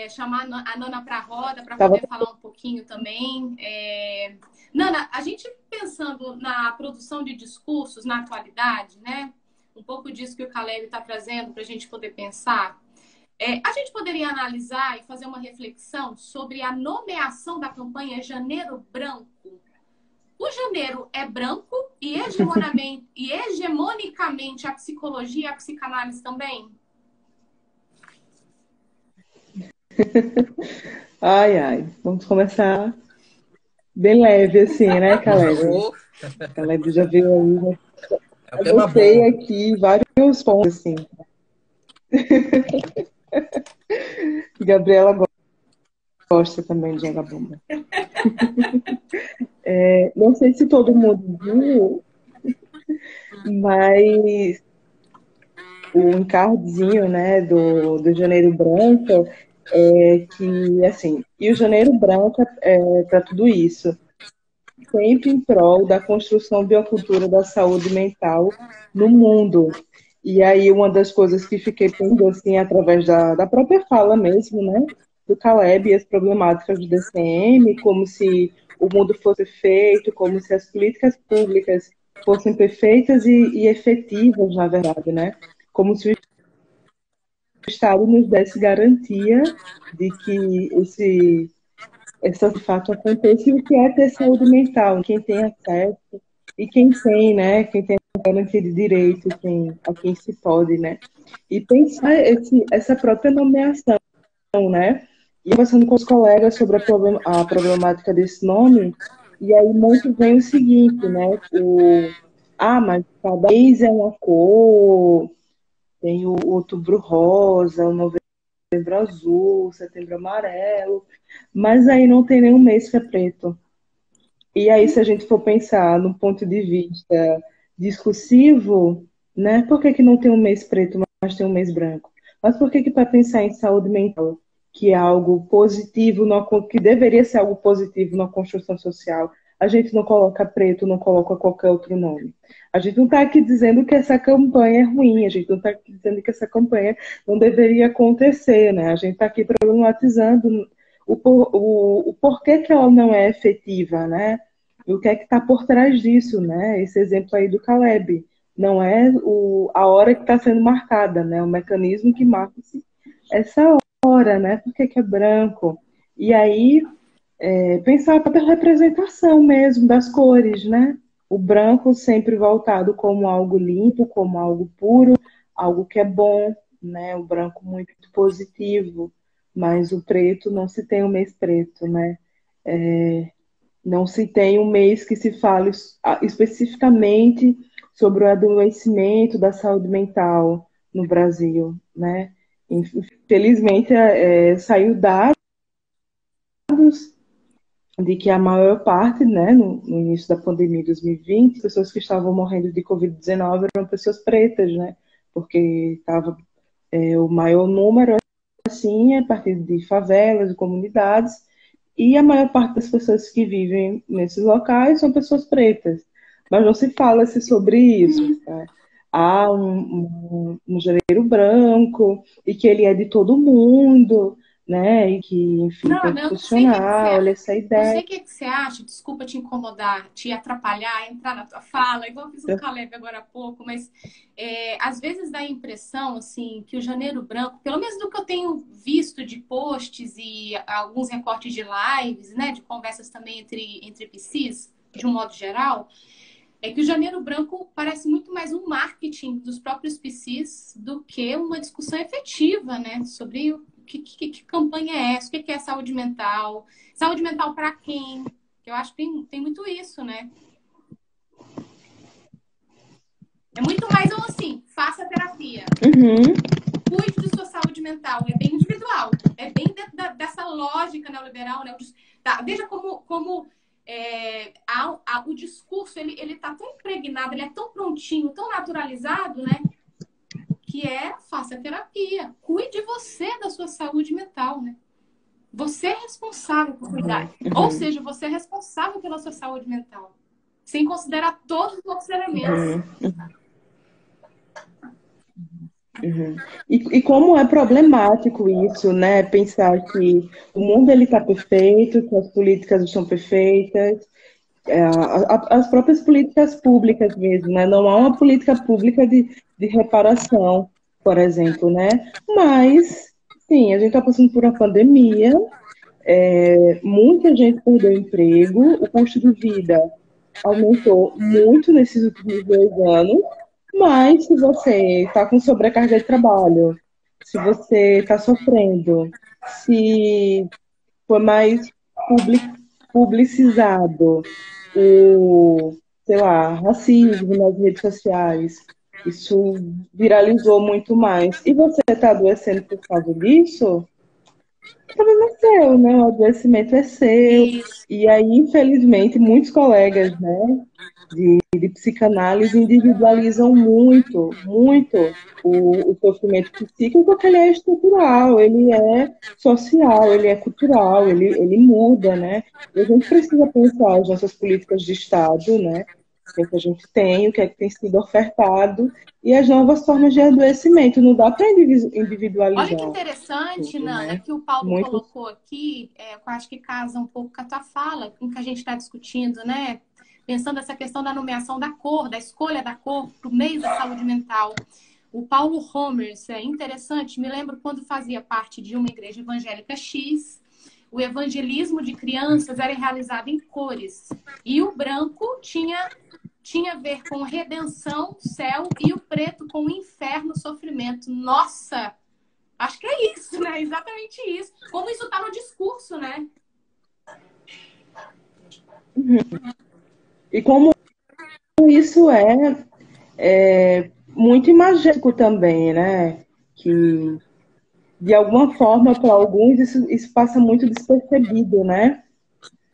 Chamar a Nana para a roda para Tava... poder falar um pouquinho também. Nana, a gente pensando na produção de discursos na atualidade, né? Um pouco disso que o Caleb está trazendo para a gente poder pensar. A gente poderia analisar e fazer uma reflexão sobre a nomeação da campanha Janeiro Branco. O janeiro é branco e hegemonicamente a psicologia e a psicanálise também? Ai, ai. Vamos começar bem leve, assim, né, Caleb? Caleb já veio aí, né? É um tema Anotei bom. aqui vários pontos, assim. Gabriela gosta também de jogar bomba. Não sei se todo mundo viu, mas o encardezinho, né, do Janeiro Branco é que, assim, e o Janeiro Branco é para tudo isso, sempre em prol da construção de uma cultura da saúde mental no mundo. E aí uma das coisas que fiquei pensando, assim, através da própria fala mesmo, né, do Caleb e as problemáticas do DCM, como se o mundo fosse feito, como se as políticas públicas fossem perfeitas e efetivas, na verdade, né? Como se o Estado nos desse garantia de que essa de fato aconteça e o que é ter saúde mental, quem tem acesso e quem tem, né? Quem tem garantia de direito, a quem se pode, né? E pensar essa própria nomeação, né? E conversando com os colegas sobre a problemática desse nome, e aí muito vem o seguinte, né? Mas cada mês é uma cor, tem o outubro rosa, o novembro azul, setembro amarelo, mas aí não tem nenhum mês que é preto. E aí, se a gente for pensar no ponto de vista discursivo, né? Por que que não tem um mês preto, mas tem um mês branco? Mas por que que para pensar em saúde mental, que é algo positivo, que deveria ser algo positivo na construção social, a gente não coloca preto, não coloca qualquer outro nome? A gente não está aqui dizendo que essa campanha é ruim, a gente não está aqui dizendo que essa campanha não deveria acontecer, né? A gente está aqui problematizando o porquê que ela não é efetiva, né? E o que é que está por trás disso, né? Esse exemplo aí do Caleb. Não é a hora que está sendo marcada, né? O mecanismo que marca-se essa hora, né? Por que que é branco? E aí, pensar pela representação mesmo das cores, né? O branco sempre voltado como algo limpo, como algo puro, algo que é bom, né? O branco muito positivo, mas o preto não se tem o mês preto, né? Não se tem um mês que se fale especificamente sobre o adoecimento da saúde mental no Brasil, né? Infelizmente, saiu dados de que a maior parte, né, no início da pandemia de 2020, pessoas que estavam morrendo de Covid-19 eram pessoas pretas, né? Porque estava o maior número, assim, a partir de favelas, de comunidades, e a maior parte das pessoas que vivem nesses locais são pessoas pretas. Mas não se fala-se sobre isso. Tá? Há um janeiro branco, e que ele é de todo mundo, né? E que, enfim, tem que Eu não sei o que funcionar, olha essa não sei ideia. o que você acha, desculpa te incomodar, te atrapalhar, entrar na tua fala, igual eu fiz o Caleb agora há pouco, mas às vezes dá a impressão, assim, que o Janeiro Branco, pelo menos do que eu tenho visto de posts e alguns recortes de lives, né, de conversas também entre PCs, de um modo geral, é que o Janeiro Branco parece muito mais um marketing dos próprios PCs do que uma discussão efetiva, né, sobre que campanha é essa, o que é saúde mental. Saúde mental para quem? Eu acho que tem muito isso, né? É muito mais assim, faça terapia. Uhum. Cuide de sua saúde mental. É bem individual. É bem dentro dessa lógica neoliberal, né? Veja como o discurso, ele tá tão impregnado, ele é tão prontinho, tão naturalizado, né? Que faça terapia. Cuide você da sua saúde mental, né? Você é responsável por cuidar. Uhum. Ou seja, você é responsável pela sua saúde mental. Sem considerar todos os outros elementos. Uhum. E como é problemático isso, né? Pensar que o mundo ele está perfeito, que as políticas estão perfeitas, as próprias políticas públicas mesmo, né? Não há uma política pública de reparação, por exemplo, né? Mas, sim, a gente está passando por uma pandemia, muita gente perdeu emprego, o custo de vida aumentou muito nesses últimos 2 anos, mas se você está com sobrecarga de trabalho, se você está sofrendo, se foi mais publicizado o, sei lá, racismo nas redes sociais, isso viralizou muito mais. E você está adoecendo por causa disso? O problema é seu, né? O adoecimento é seu. Isso. E aí, infelizmente, muitos colegas, né, de psicanálise individualizam muito, muito o sofrimento psíquico, porque ele é estrutural, ele é social, ele é cultural, ele muda, né? E a gente precisa pensar as nossas políticas de Estado, né? O que é que a gente tem, o que é que tem sido ofertado, e as novas formas de adoecimento. Não dá para Olha que individualizar interessante, tudo, Nana, né? que o Paulo Muitos. colocou aqui, eu acho que casa um pouco com a tua fala, com o que a gente está discutindo, né? Pensando essa questão da nomeação da cor, da escolha da cor para o mês da saúde mental. O Paulo Homers é interessante, me lembro quando fazia parte de uma igreja evangélica X, o evangelismo de crianças era realizado em cores. E o branco tinha a ver com redenção, céu, e o preto com inferno, sofrimento. Nossa! Acho que é isso, né? Exatamente isso. Como isso tá no discurso, né? E como isso é muito imagético também, né? Que, de alguma forma, para alguns, isso passa muito despercebido, né?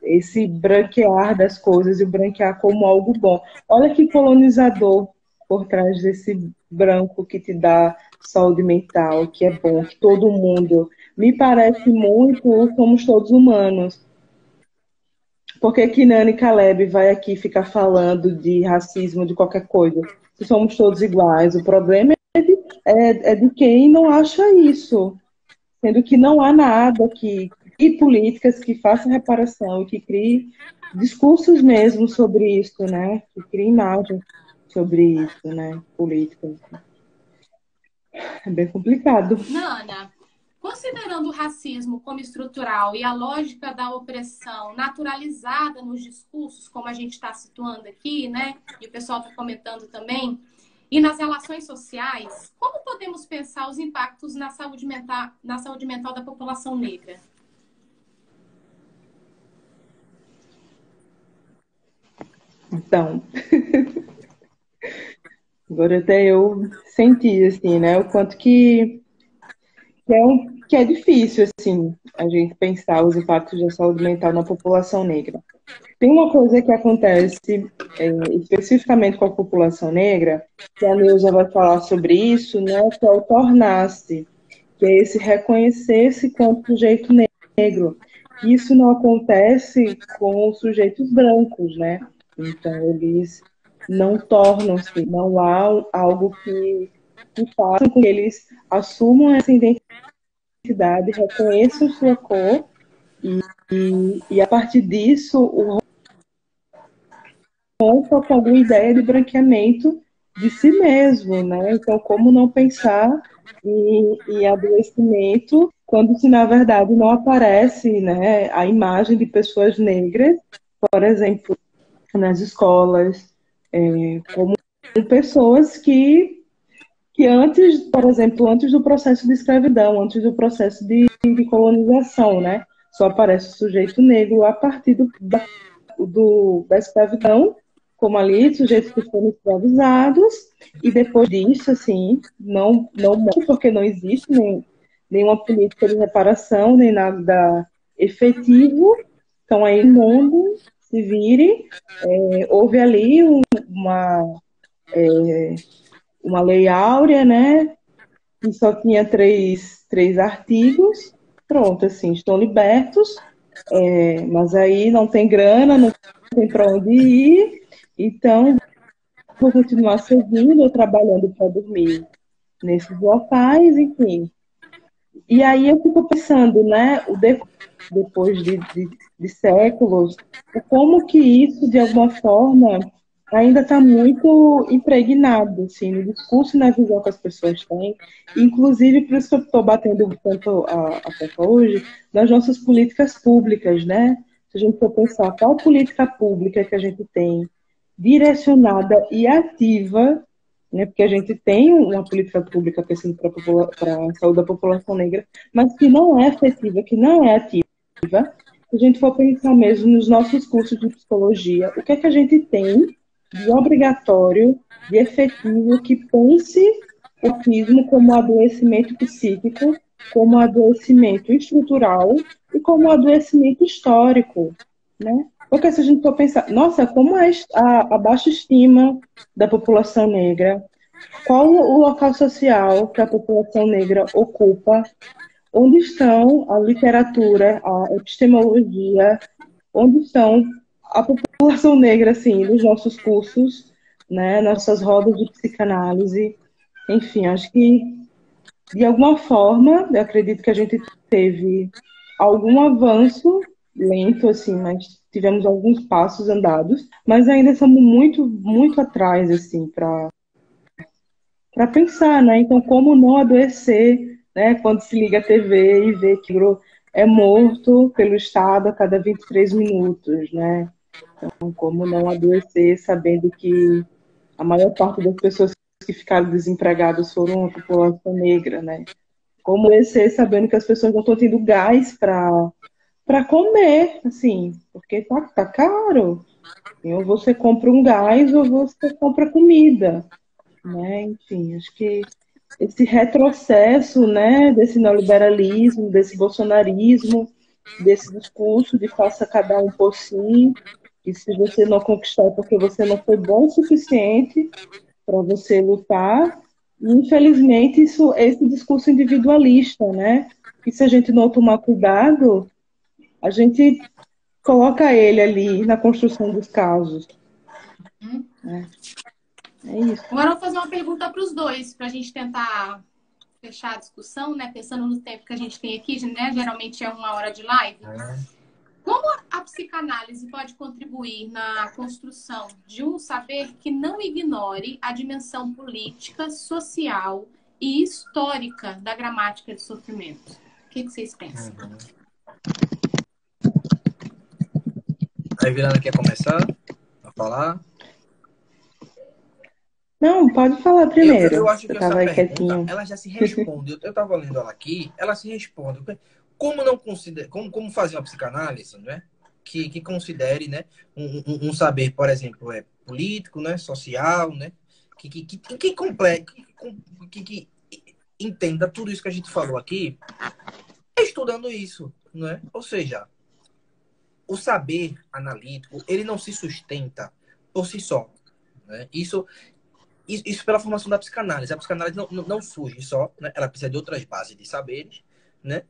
esse branquear das coisas e o branquear como algo bom. Olha que colonizador por trás desse branco que te dá saúde mental, que é bom, que todo mundo. Me parece muito o Somos Todos Humanos. Por que que Nani Caleb vai aqui ficar falando de racismo, de qualquer coisa? Se somos todos iguais, o problema é de quem não acha isso. Sendo que não há nada que crie políticas que façam reparação, que crie discursos mesmo sobre isso, né? Que crie imagens sobre isso, né? Políticas. É bem complicado. Nana, considerando o racismo como estrutural e a lógica da opressão naturalizada nos discursos, como a gente está situando aqui, né? E o pessoal está comentando também, e nas relações sociais, como podemos pensar os impactos na saúde mental da população negra? Então, agora até eu senti, assim, né? O quanto que é difícil, assim, a gente pensar os impactos da saúde mental na população negra. Tem uma coisa que acontece especificamente com a população negra, que a Neuza vai falar sobre isso, né, que é o tornar-se, que é esse reconhecer-se como sujeito negro. Isso não acontece com os sujeitos brancos, né? Então, eles não tornam-se, não há algo que faça com que eles assumam essa identidade, reconheçam sua cor e a partir disso, o rompa com alguma ideia de branqueamento de si mesmo, né? Então, como não pensar em adoecimento quando, se na verdade não aparece, né, a imagem de pessoas negras, por exemplo, nas escolas, como pessoas que antes, por exemplo, antes do processo de escravidão, antes do processo de colonização, né, só aparece o sujeito negro a partir da escravidão, como ali, sujeitos que foram escravizados, e depois disso, assim, não porque não existe nenhuma política de reparação, nem nada efetivo, então aí o mundo se vire, houve ali uma lei áurea, né, que só tinha três artigos, pronto, assim, estão libertos, mas aí não tem grana, não tem para onde ir, então vou continuar servindo ou trabalhando para dormir nesses locais, enfim. E aí eu fico pensando, né, depois de séculos, como que isso, de alguma forma, ainda está muito impregnado, assim, no discurso e na visão que as pessoas têm. Inclusive, por isso que eu estou batendo tanto a tecla hoje, nas nossas políticas públicas, né? Se a gente for pensar qual política pública que a gente tem direcionada e ativa, né? Porque a gente tem uma política pública pensando para a saúde da população negra, mas que não é efetiva, que não é ativa. Se a gente for pensar mesmo nos nossos cursos de psicologia, o que é que a gente tem de obrigatório, de efetivo, que pense o autismo como adoecimento psíquico, como adoecimento estrutural e como adoecimento histórico, né? Porque se a gente for pensar, nossa, como é a baixa estima da população negra, qual o local social que a população negra ocupa, onde estão a literatura, a epistemologia, onde estão a população negra, assim, nos nossos cursos, né, nossas rodas de psicanálise, enfim, acho que de alguma forma, eu acredito que a gente teve algum avanço lento, assim, mas tivemos alguns passos andados, mas ainda estamos muito, muito atrás, assim, para pensar, né? Então, como não adoecer, né? Quando se liga a TV e vê que é morto pelo Estado a cada 23 minutos, né? Então, como não adoecer sabendo que a maior parte das pessoas que ficaram desempregadas foram a população negra, né? Como adoecer sabendo que as pessoas não estão tendo gás para comer, assim, porque tá caro. Ou você compra um gás ou você compra comida, né? Enfim, acho que esse retrocesso, né, desse neoliberalismo, desse bolsonarismo, desse discurso de faça cada um por si, e se você não conquistar é porque você não foi bom o suficiente para você lutar. E, infelizmente, esse discurso individualista, né? E se a gente não tomar cuidado, a gente coloca ele ali na construção dos casos. Né? É isso. Agora eu vou fazer uma pergunta para os dois, para a gente tentar fechar a discussão, né? Pensando no tempo que a gente tem aqui, né? Geralmente é 1 hora de live. Como a psicanálise pode contribuir na construção de um saber que não ignore a dimensão política, social e histórica da gramática de sofrimento? O que vocês pensam? A Evelana quer começar a falar? Não, pode falar primeiro. Eu acho que Você essa estava aí pergunta, quietinho. ela já se responde. Eu estava lendo ela aqui, ela se responde. Como não considera, como fazer uma psicanálise, né? Que considere, né, um saber, por exemplo, político, né, social, né, que entenda tudo isso que a gente falou aqui, estudando isso, né? Ou seja, o saber analítico, ele não se sustenta por si só, né? Isso pela formação da psicanálise. A psicanálise não surge só, né? Ela precisa de outras bases de saberes, né?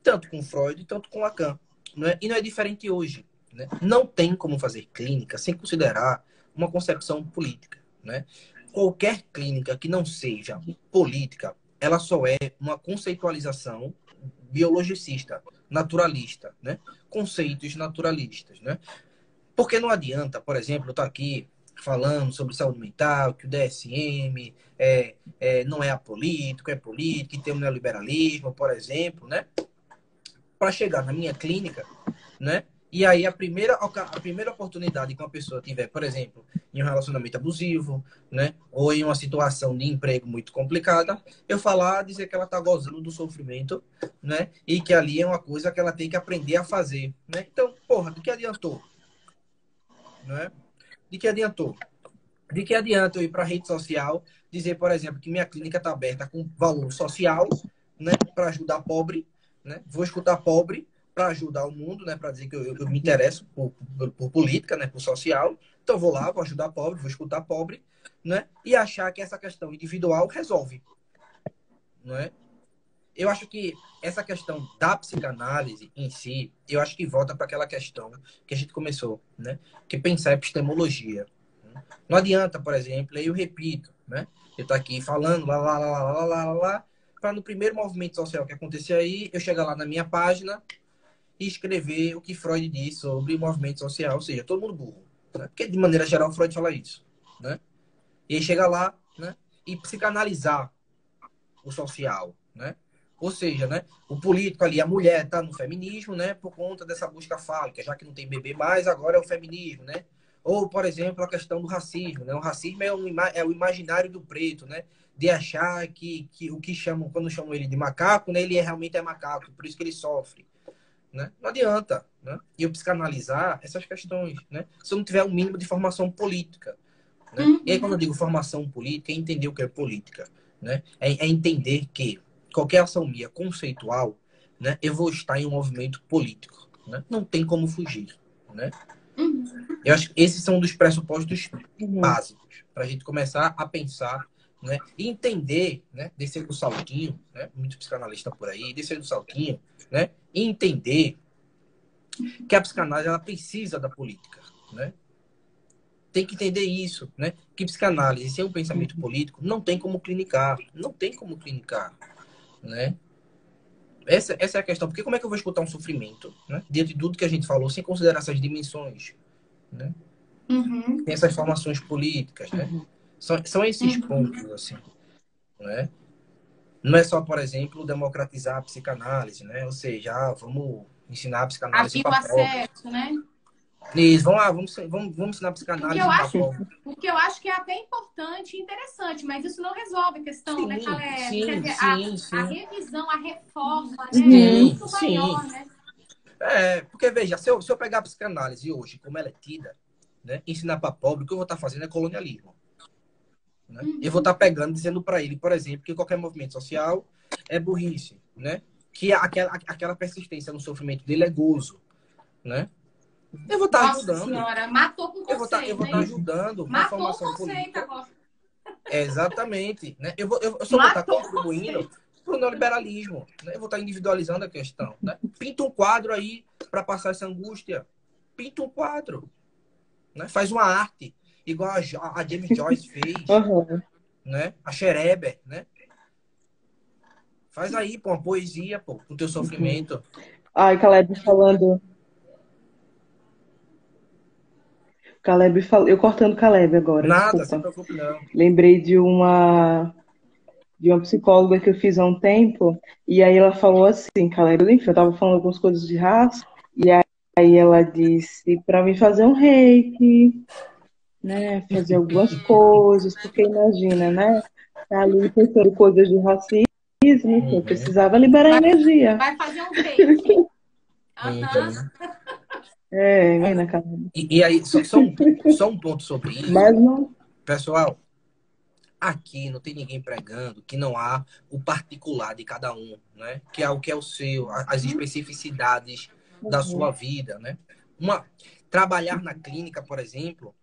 Tanto com Freud, tanto com Lacan. Né? E não é diferente hoje. Né? Não tem como fazer clínica sem considerar uma concepção política. Né? Qualquer clínica que não seja política, ela só é uma conceitualização biologicista, naturalista. Né? Conceitos naturalistas. Né? Porque não adianta, por exemplo, eu estou aqui falando sobre saúde mental, que o DSM não é apolítico, é político, e tem o neoliberalismo, por exemplo, né? Para chegar na minha clínica, né? E aí a primeira oportunidade que uma pessoa tiver, por exemplo, em um relacionamento abusivo, né? Ou em uma situação de emprego muito complicada, eu falar, dizer que ela está gozando do sofrimento, né? E que ali é uma coisa que ela tem que aprender a fazer, né? Então, porra, do que adiantou? Né? De que adiantou? De que adianta eu ir para a rede social dizer, por exemplo, que minha clínica está aberta com valor social, né, para ajudar pobre, né? Vou escutar pobre para ajudar o mundo, né, para dizer que eu me interesso por política, né, por social. Então vou lá, vou ajudar pobre, vou escutar pobre, né? E achar que essa questão individual resolve, não é? Eu acho que essa questão da psicanálise em si, eu acho que volta para aquela questão que a gente começou, né? Que pensar epistemologia. Não adianta, por exemplo, eu repito, né? Eu estou aqui falando para no primeiro movimento social que acontecer aí, eu chegar lá na minha página e escrever o que Freud diz sobre o movimento social, ou seja, todo mundo burro, né? Porque de maneira geral Freud fala isso, né? E aí chega lá, né? E psicanalizar o social, né? Ou seja, né, o político ali, a mulher está no feminismo, né, por conta dessa busca fálica, já que não tem bebê mais, agora é o feminismo, né? Ou, por exemplo, a questão do racismo, né? O racismo é o imaginário do preto, né? De achar que o que chamam, quando chamam ele de macaco, né, ele realmente é macaco, por isso que ele sofre, né? Não adianta, né? E eu psicanalizar essas questões, né? Se eu não tiver um mínimo de formação política, né? E aí, quando eu digo formação política, é entender o que é política, né? É entender que qualquer ação minha conceitual, né, eu vou estar em um movimento político, né? Não tem como fugir, né? Eu acho que esses são um dos pressupostos básicos para a gente começar a pensar, né, e entender, né, descer do saltinho, né? Muito psicanalista por aí, descer do saltinho, né? E entender que a psicanálise ela precisa da política, né? Tem que entender isso, né? Que psicanálise sem um pensamento político não tem como clinicar, não tem como clinicar, né? Essa é a questão. Porque como é que eu vou escutar um sofrimento, né? Diante de tudo que a gente falou, sem considerar essas dimensões, né? Tem essas formações políticas, né? São esses pontos, assim, né? Não é só, por exemplo, democratizar a psicanálise, né? Ou seja, vamos ensinar a psicanálise Abrir o para pobre. acesso, né? Isso, vamos ensinar a psicanálise para pobre. Porque eu acho que é até importante e interessante, mas isso não resolve a questão, né, Caleb? Quer dizer, a revisão, a reforma, né, é muito maior, né? Porque veja, se eu pegar a psicanálise hoje, como ela é tida, né, ensinar para pobre, o que eu vou estar fazendo é colonialismo. Né? Eu vou estar pegando, dizendo para ele, por exemplo, que qualquer movimento social é burrice, né? que aquela persistência no sofrimento dele é gozo, né? Eu vou estar ajudando. Nossa senhora, matou com Eu vou conceito, estar ajudando com a matou o formação conceito política. agora. Exatamente. Né? Eu só vou estar Matou o contribuindo para o neoliberalismo. Né? Eu vou estar individualizando a questão. Né? Pinta um quadro aí para passar essa angústia. Pinta um quadro. Né? Faz uma arte, igual a James Joyce fez. Uhum. Né? A Schreber, né? Faz aí, pô, uma poesia, pô, com o teu sofrimento. Ai, Caleb falando. Eu cortando Caleb agora, Nada, se desculpa. preocupe não. Lembrei de uma psicóloga que eu fiz há um tempo, e aí ela falou assim, Caleb, enfim, eu tava falando algumas coisas de raça, e aí ela disse para mim fazer um reiki, né, fazer algumas coisas, porque imagina, né, tá ali pensando coisas de racismo, enfim, eu precisava liberar energia. Vai fazer um reiki. Imagina, cara. E aí, só um ponto sobre isso. Mas não... Pessoal, aqui não tem ninguém pregando que não há o particular de cada um, né? Que é o que é o seu, as especificidades da sua vida, né? Trabalhar na clínica, por exemplo,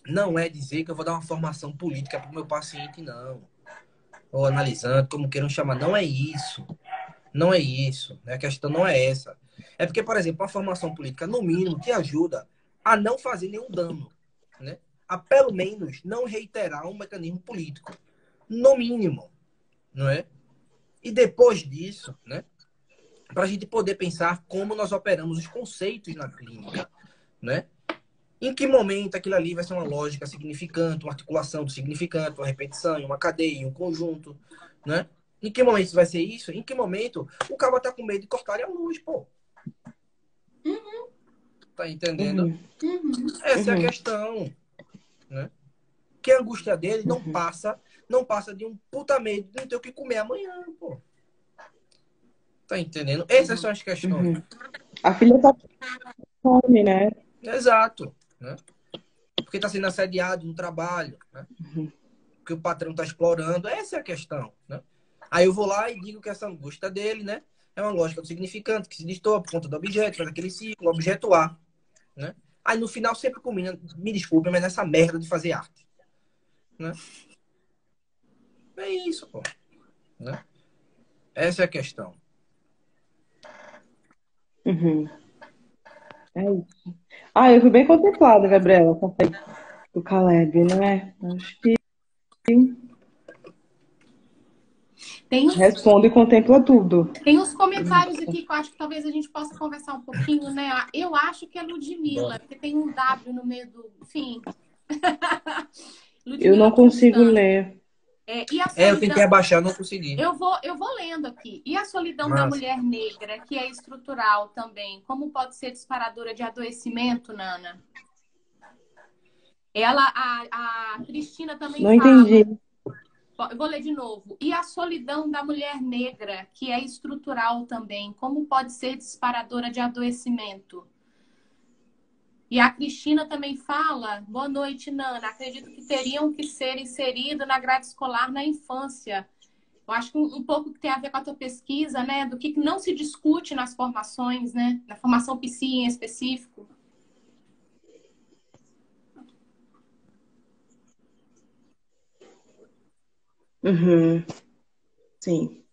não é dizer que eu vou dar uma formação política para o meu paciente, não. Ou analisando, como queiram chamar. Não é isso. Não é isso. Né? A questão não é essa. É porque, por exemplo, a formação política, no mínimo, te ajuda a não fazer nenhum dano, né? A, pelo menos, não reiterar um mecanismo político. No mínimo. Não é? E depois disso, né? Para a gente poder pensar como nós operamos os conceitos na clínica, né? Em que momento aquilo ali vai ser uma lógica significante, uma articulação do significante, uma repetição, uma cadeia, um conjunto, né? Em que momento vai ser isso? Em que momento o cara tá com medo de cortar a luz, pô? Tá entendendo? Essa é a questão, né? Que a angústia dele não passa de um puta medo de não ter o que comer amanhã, pô. Tá entendendo? Essas são as questões. A filha tá com fome, né? Exato, né? Porque tá sendo assediado no trabalho, né? Porque o patrão tá explorando. Essa é a questão, né? Aí eu vou lá e digo que essa angústia dele, né? É uma lógica do significante, que se destoa por conta do objeto, faz aquele ciclo, objeto A, né? Aí no final sempre combina, me desculpe, mas nessa merda de fazer arte, né? É isso, pô. Né? Essa é a questão. É isso. Eu fui bem contemplada, Gabriela, com o Caleb, né? Acho que responde e contempla tudo. Tem uns comentários aqui que eu acho que talvez a gente possa conversar um pouquinho, né? Eu acho que é Ludmilla, porque tem um W no meio do... Enfim. Eu não consigo ler. E a solidão... Eu tentei abaixar, não consegui. Eu vou lendo aqui. E a solidão da mulher negra, que é estrutural também, como pode ser disparadora de adoecimento, Nana? A Cristina também não fala... entendi. Eu vou ler de novo. E a solidão da mulher negra, que é estrutural também, como pode ser disparadora de adoecimento? E a Cristina também fala, boa noite, Nana, acredito que teriam que ser inseridos na grade escolar na infância. Eu acho que um pouco que tem a ver com a tua pesquisa, né? Do que não se discute nas formações, né? Na formação psi em específico. Sim.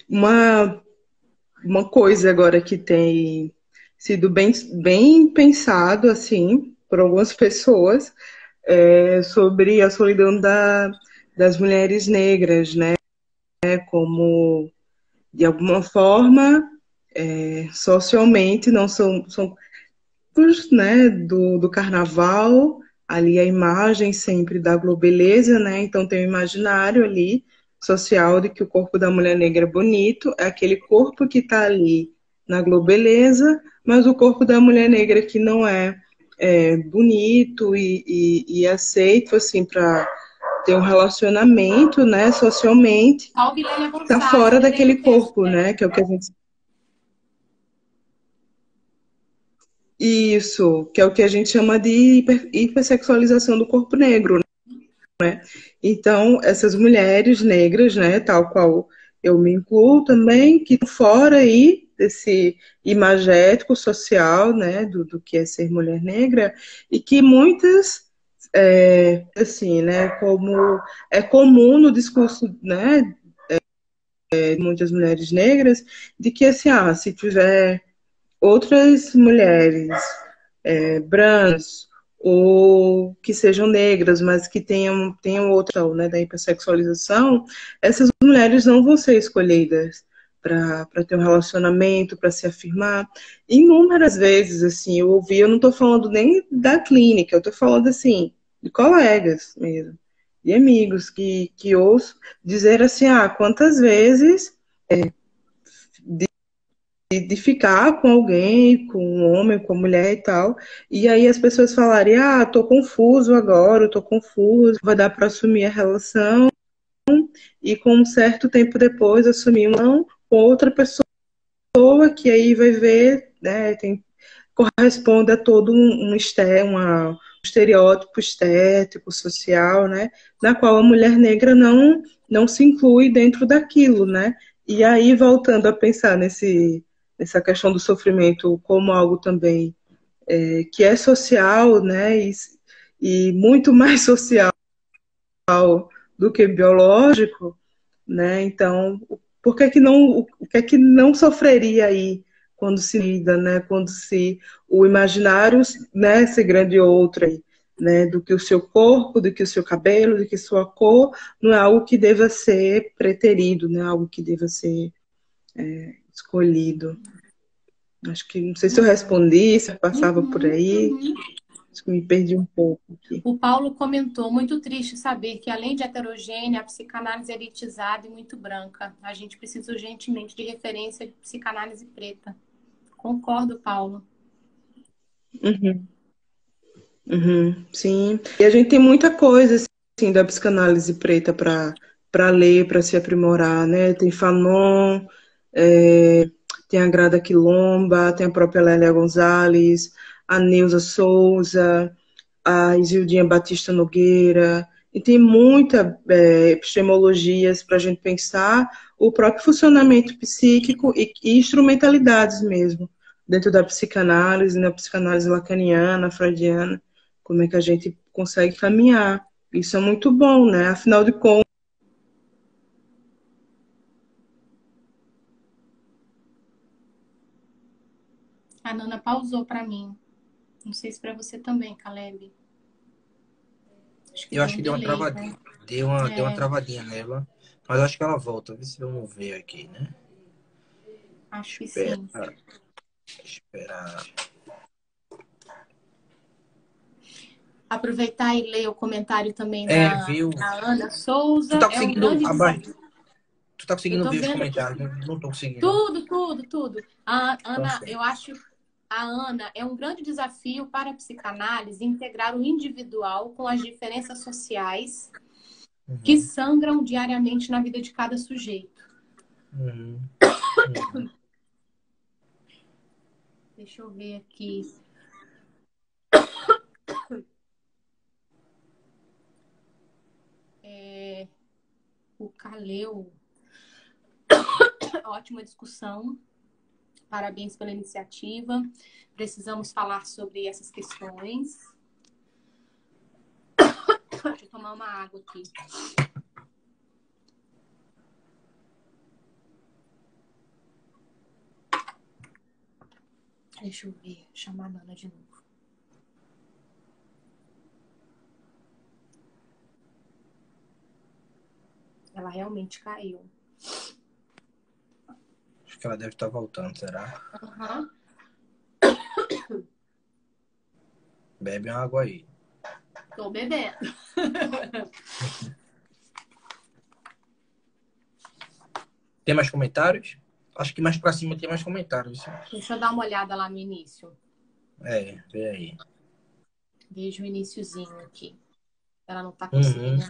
Uma coisa agora que tem sido bem pensado, assim, por algumas pessoas, sobre a solidão das mulheres negras, né? Como, de alguma forma, socialmente, não são né, do carnaval, ali a imagem sempre da globeleza, né? Então tem um imaginário ali social de que o corpo da mulher negra é bonito, é aquele corpo que está ali na globeleza, mas o corpo da mulher negra que não é bonito e aceito assim para ter um relacionamento, né, socialmente, está fora daquele corpo, né, que é o que a gente... Isso, que é o que a gente chama de hipersexualização do corpo negro, né? Então, essas mulheres negras, né, tal qual eu me incluo também, que estão fora aí desse imagético social, né, do que é ser mulher negra, e que muitas, assim, né, como é comum no discurso, né, de muitas mulheres negras, de que, assim, se tiver outras mulheres brancas ou que sejam negras, mas que tenham outra, né, da hipersexualização, essas mulheres não vão ser escolhidas para ter um relacionamento, para se afirmar. Inúmeras vezes, assim, eu ouvi, eu não estou falando nem da clínica, eu estou falando, assim, de colegas mesmo, de amigos que ouço dizer assim, quantas vezes de ficar com alguém, com um homem, com uma mulher e tal. E aí as pessoas falarem, tô confuso agora, tô confuso, vai dar para assumir a relação e com um certo tempo depois assumir uma com outra pessoa que aí vai ver, né, corresponde a todo um estereótipo estético, social, né, na qual a mulher negra não se inclui dentro daquilo, né? E aí, voltando a pensar nessa questão do sofrimento como algo também que é social, né, e muito mais social do que biológico, né? Então, o que é que não sofreria aí quando se lida, né? Quando se o imaginário, né, se grande outra, né? Do que o seu corpo, do que o seu cabelo, do que sua cor, não é algo que deva ser preterido, né? Algo que deva ser escolhido. Acho que não sei se eu respondi, se eu passava por Uhum, aí, uhum. acho que me perdi um pouco aqui. O Paulo comentou, muito triste saber que, além de heterogênea, a psicanálise é elitizada e muito branca. A gente precisa urgentemente de referência de psicanálise preta. Concordo, Paulo. Uhum, sim. E a gente tem muita coisa assim da psicanálise preta para ler, para se aprimorar, né? Tem Fanon, tem a Grada Quilomba, tem a própria Lélia Gonzalez, a Neuza Souza, a Isildinha Batista Nogueira, e tem muita epistemologias para a gente pensar o próprio funcionamento psíquico e instrumentalidades mesmo, dentro da psicanálise, na psicanálise lacaniana, freudiana, como é que a gente consegue caminhar. Isso é muito bom, né? Afinal de contas, A Nana pausou para mim. Não sei se para você também, Caleb. Acho que Eu deu acho um que deu uma delay, travadinha. né? Deu uma É, travadinha nela. Mas acho que ela volta. Vê se vamos ver aqui, né? acho que Espera, sim. espera. Aproveitar e ler o comentário também da Viu? Ana Tu Souza. tá É um conseguindo grande desafio. Tu tá Eu conseguindo tô ver os vendo comentários, né? Não tô conseguindo. tudo. A Então, Ana, sim. eu acho a Ana é um grande desafio para a psicanálise integrar o individual com as diferenças sociais que Uhum, sangram diariamente na vida de cada sujeito. uhum, uhum. Deixa eu ver aqui. O Caleu. Ótima discussão. Parabéns pela iniciativa. Precisamos falar sobre essas questões. Deixa eu tomar uma água aqui. Deixa eu ver. Chamar a Nana de novo. Ela realmente caiu. Acho que ela deve estar voltando, será? Uhum. Bebe uma água aí. Tô bebendo. Tem mais comentários? Acho que mais pra cima tem mais comentários. Deixa eu dar uma olhada lá no início. Vê aí. Vejo o iniciozinho aqui. Ela não tá Uhum. conseguindo.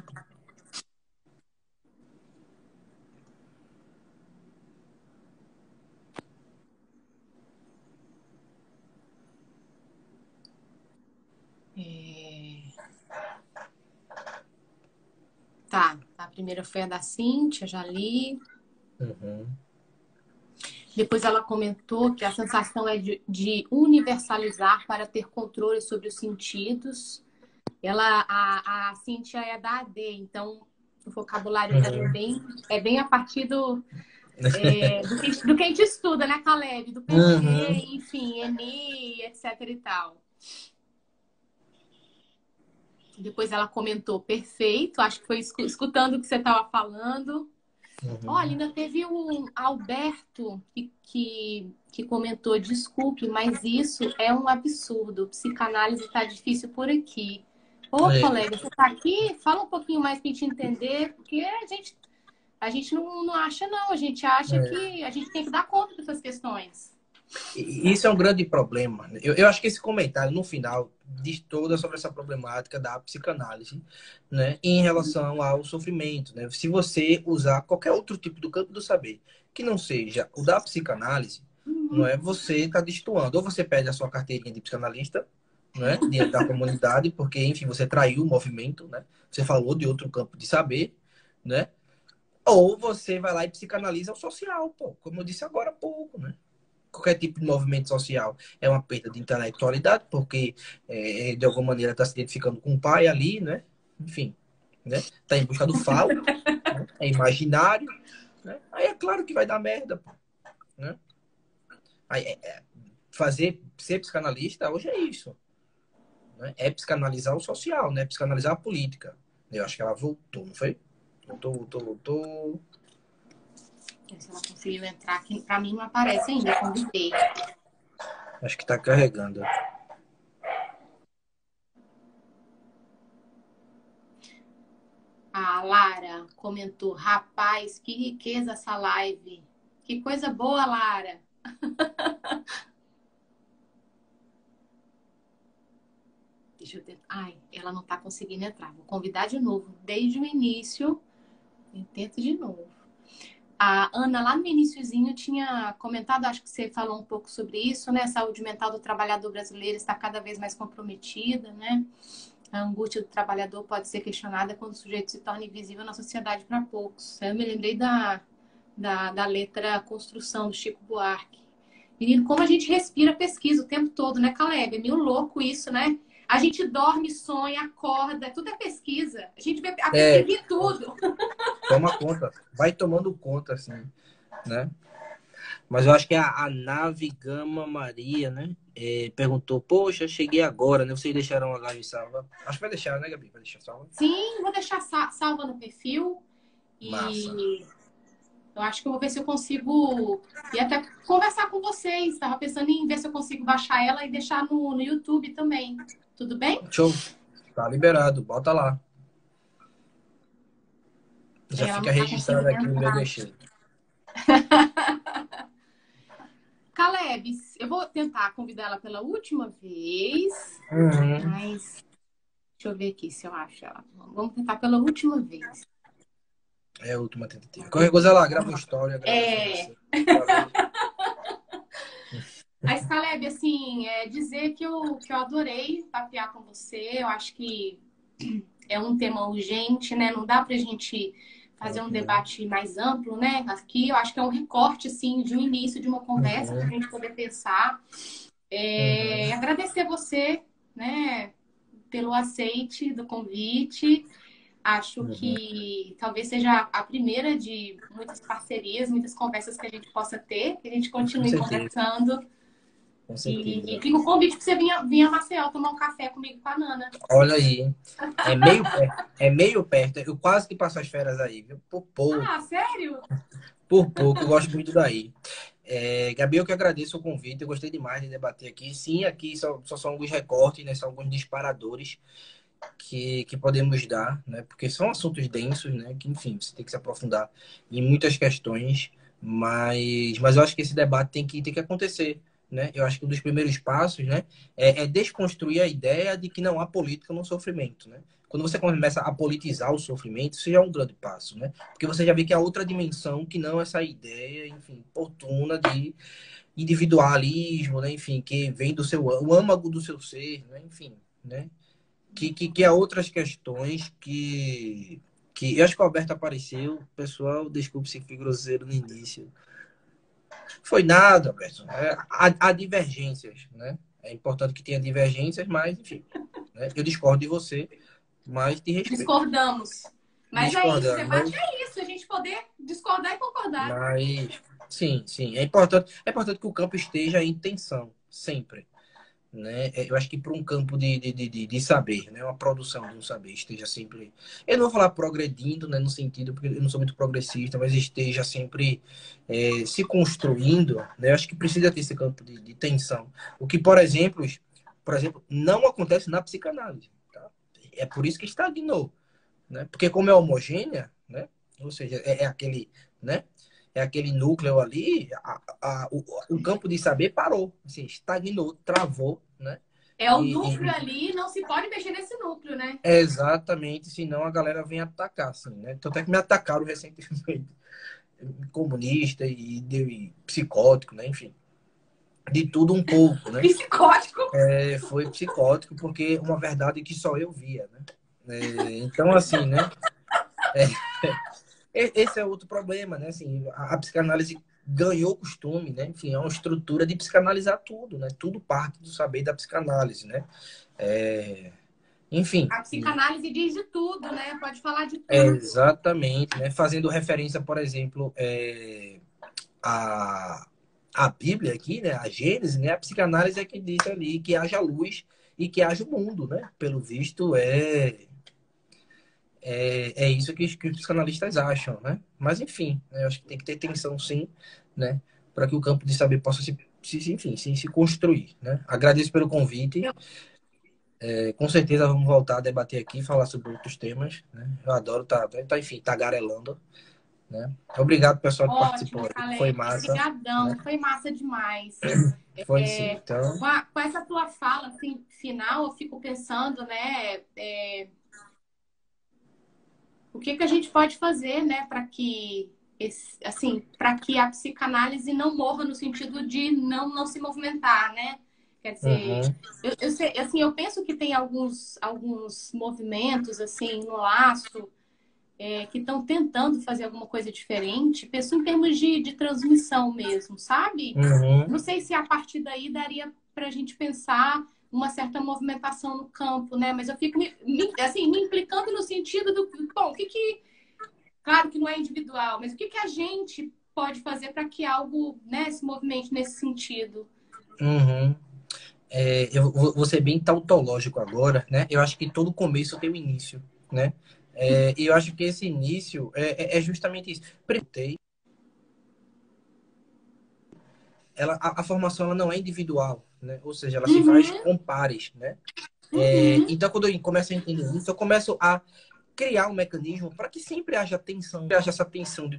Tá. A primeira foi a da Cíntia, já li. Uhum. Depois ela comentou que a sensação é de universalizar para ter controle sobre os sentidos. A Cíntia é da AD, então o vocabulário dela Uhum. é bem a partir do que a gente estuda, né, Caleb? Do Uhum. PG, enfim, ENI, etc e tal. Depois ela comentou, perfeito, acho que foi escutando o que você estava falando. Olha, Uhum. ainda teve um Alberto que comentou, desculpe, mas isso é um absurdo. Psicanálise está difícil por aqui. Ô, É, colega, você está aqui? Fala um pouquinho mais para a gente entender, porque a gente não acha, não. A gente acha é. que a gente tem que dar conta dessas questões. E isso é um grande problema. Eu acho que esse comentário, no final, diz toda sobre essa problemática da psicanálise, né, em relação ao sofrimento. Né? Se você usar qualquer outro tipo do campo do saber, que não seja o da psicanálise, não é, você está destoando. Ou você pede a sua carteirinha de psicanalista, né, diante da comunidade, porque, enfim, você traiu o movimento, né? Você falou de outro campo de saber, né? Ou você vai lá e psicanaliza o social, pô, como eu disse agora há pouco, né? Qualquer tipo de movimento social é uma perda de intelectualidade, porque de alguma maneira está se identificando com o pai ali, né? Enfim, né? Tá em busca do falo, né? É imaginário, né? Aí é claro que vai dar merda, pô, né? Aí, ser psicanalista hoje é isso, né? É psicanalizar o social, né? Psicanalizar a política. Eu acho que ela voltou, não foi? Voltou. Se ela conseguiu entrar aqui, para mim não aparece ainda, eu convidei. Acho que tá carregando. A Lara comentou, rapaz, que riqueza essa live. Que coisa boa, Lara. Deixa eu tentar. Ai, ela não tá conseguindo entrar. Vou convidar de novo. Desde o início. Eu tento de novo. A Ana, lá no iniciozinho, tinha comentado, acho que você falou um pouco sobre isso, né? A saúde mental do trabalhador brasileiro está cada vez mais comprometida, né? A angústia do trabalhador pode ser questionada quando o sujeito se torna invisível na sociedade para poucos. Eu me lembrei da letra Construção, do Chico Buarque. Menino, como a gente respira pesquisa o tempo todo, né, Caleb? É meio louco isso, né? A gente dorme, sonha, acorda, tudo é pesquisa. A gente vê a É, pesquisa em tudo. toma conta, vai tomando conta, assim, né? Mas eu acho que a nave Gama Maria, né? Perguntou, poxa, cheguei agora, né? Vocês deixaram a live salva? Acho que vai deixar, né, Gabi? Vai deixar salva? Sim, vou deixar salva no perfil Massa. e eu acho que eu vou ver se eu consigo e até conversar com vocês. Estava pensando em ver se eu consigo baixar ela e deixar no YouTube também. Tudo bem? Show. Tá liberado, bota lá. Já Ela fica não está registrado conseguindo aqui o meu entrar. deixei. Caleb, eu vou tentar convidar ela pela última vez, Uhum. mas deixa eu ver aqui se eu acho ela. Vamos tentar pela última vez. É a última tentativa. Qualquer coisa lá, grava uma história agradecendo É, você. Valeu. a Caleb, assim, dizer que eu adorei papear com você. Eu acho que é um tema urgente, né? Não dá pra gente fazer um Uhum. debate mais amplo, né? Aqui eu acho que é um recorte, assim, de um início de uma conversa para a Uhum. gente poder pensar. Uhum. Agradecer você, né, pelo aceite do convite. Acho Uhum. que talvez seja a primeira de muitas parcerias, muitas conversas que a gente possa ter, que a gente Com continue certeza, conversando. com E certeza. fica o convite para você vir a Maceió tomar um café comigo com a Nana. Olha aí, hein? É meio perto. É meio perto. Eu quase que passo as férias aí, viu? Por Ah, pouco. sério? Por pouco. Eu gosto muito daí. Gabi, eu que agradeço o convite. Eu gostei demais de debater aqui. Sim, aqui só são alguns recortes, né? São alguns disparadores que podemos dar, né? Porque são assuntos densos, né? Que, enfim, você tem que se aprofundar em muitas questões. Mas eu acho que esse debate tem que acontecer, né? Eu acho que um dos primeiros passos, né? É desconstruir a ideia de que não há política no sofrimento, né? Quando você começa a politizar o sofrimento, isso já é um grande passo, né? Porque você já vê que há outra dimensão que não essa ideia, enfim, oportuna de individualismo, né? Enfim, que vem do o âmago do seu ser, né? Enfim, né? Que há outras questões que... Eu acho que o Alberto apareceu. Pessoal, desculpe se fui grosseiro no início. Foi nada, Alberto. Há divergências, né? É importante que tenha divergências, mas, enfim, né? Eu discordo de você, mas te respeito. Discordamos. Mas é isso, o debate Mas, é isso, a gente poder discordar e concordar. mas sim, sim. É importante que o campo esteja em tensão, sempre. Né? Eu acho que para um campo de saber, né? Uma produção de um saber esteja sempre. Eu não vou falar progredindo, né? No sentido, porque eu não sou muito progressista, mas esteja sempre se construindo, né? Eu acho que precisa ter esse campo de tensão. O que, por exemplo, não acontece na psicanálise. Tá? É por isso que estagnou, né? Porque como é homogênea, né? Ou seja, é aquele, né? É aquele núcleo ali, o campo de saber parou, assim, estagnou, travou, né? É o núcleo ali, não se pode mexer nesse núcleo, né? Exatamente, senão a galera vem atacar, assim, né? Tanto é que me atacaram recentemente, comunista e psicótico, né? Enfim, de tudo um pouco, né? Psicótico? Foi psicótico porque uma verdade que só eu via, né? Então, assim, né? Esse é outro problema, né? Assim, a psicanálise ganhou costume, né? Enfim, é uma estrutura de psicanalizar tudo, né? Tudo parte do saber da psicanálise, né? Enfim. A psicanálise diz de tudo, né? Pode falar de tudo. Exatamente, né? Fazendo referência, por exemplo, a Bíblia aqui, né? A Gênesis, né? A psicanálise é que diz ali que haja luz e que haja o mundo, né? Pelo visto, é isso que os psicanalistas acham, né? Mas, enfim, né? Eu acho que tem que ter tensão, sim, né? Para que o campo de saber possa se construir, né? Agradeço pelo convite. Com certeza vamos voltar a debater aqui, falar sobre outros temas, né? Eu adoro enfim, tagarelando, né? Obrigado, pessoal, que participou. Caleb, foi massa. Obrigadão, né? foi massa demais. Foi sim, então... Com essa tua fala, assim, final, eu fico pensando, né? O que a gente pode fazer, né, para que para que a psicanálise não morra no sentido de não se movimentar, né? Quer dizer, eu penso que tem alguns movimentos assim no laço que estão tentando fazer alguma coisa diferente. Penso em termos de transmissão mesmo, sabe? Não sei se a partir daí daria para a gente pensar uma certa movimentação no campo, né? Mas eu fico me implicando no sentido do, bom, claro que não é individual, mas o que a gente pode fazer para que algo, né, se movimente nesse sentido? Eu vou ser bem tautológico agora, né? Eu acho que todo começo tem um início, né? E eu acho que esse início é justamente isso. A formação ela não é individual, né? Ou seja, ela se faz com pares, né? Então, quando eu começo a entender isso, eu começo a criar um mecanismo para que sempre haja tensão, haja essa tensão de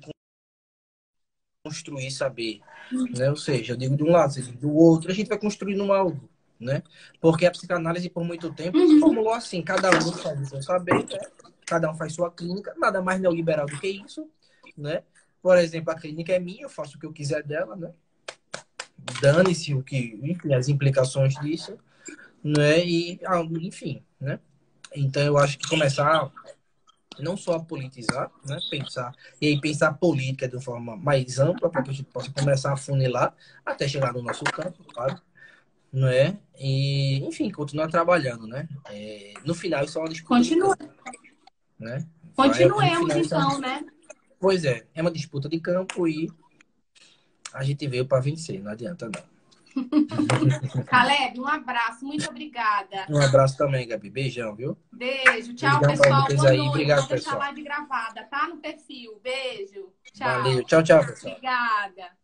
construir saber, né? Ou seja, eu digo de um lado, você diz do outro, a gente vai construindo algo, né? Porque a psicanálise, por muito tempo, formulou assim, cada um faz o seu saber, né? Cada um faz sua clínica, nada mais neoliberal do que isso, né? Por exemplo, a clínica é minha, eu faço o que eu quiser dela, né? Dane-se enfim, as implicações disso, né? E, enfim, né? Então, eu acho que começar não só a politizar, né? Pensar política de uma forma mais ampla, para que a gente possa começar a funilar até chegar no nosso campo, claro, não é? E, enfim, continuar trabalhando, né? No final, isso é uma disputa de campo, né? Continuemos, então, né? Pois é uma disputa de campo e a gente veio para vencer, não adianta não. Caleb, um abraço, muito obrigada. Um abraço também, Gabi. Beijão, viu? Beijo, tchau, beijão pessoal. Boa aí. noite. Obrigado, Vou deixar pessoal. a live gravada, tá? No perfil. Beijo. Tchau. Valeu. Tchau, pessoal. Obrigada.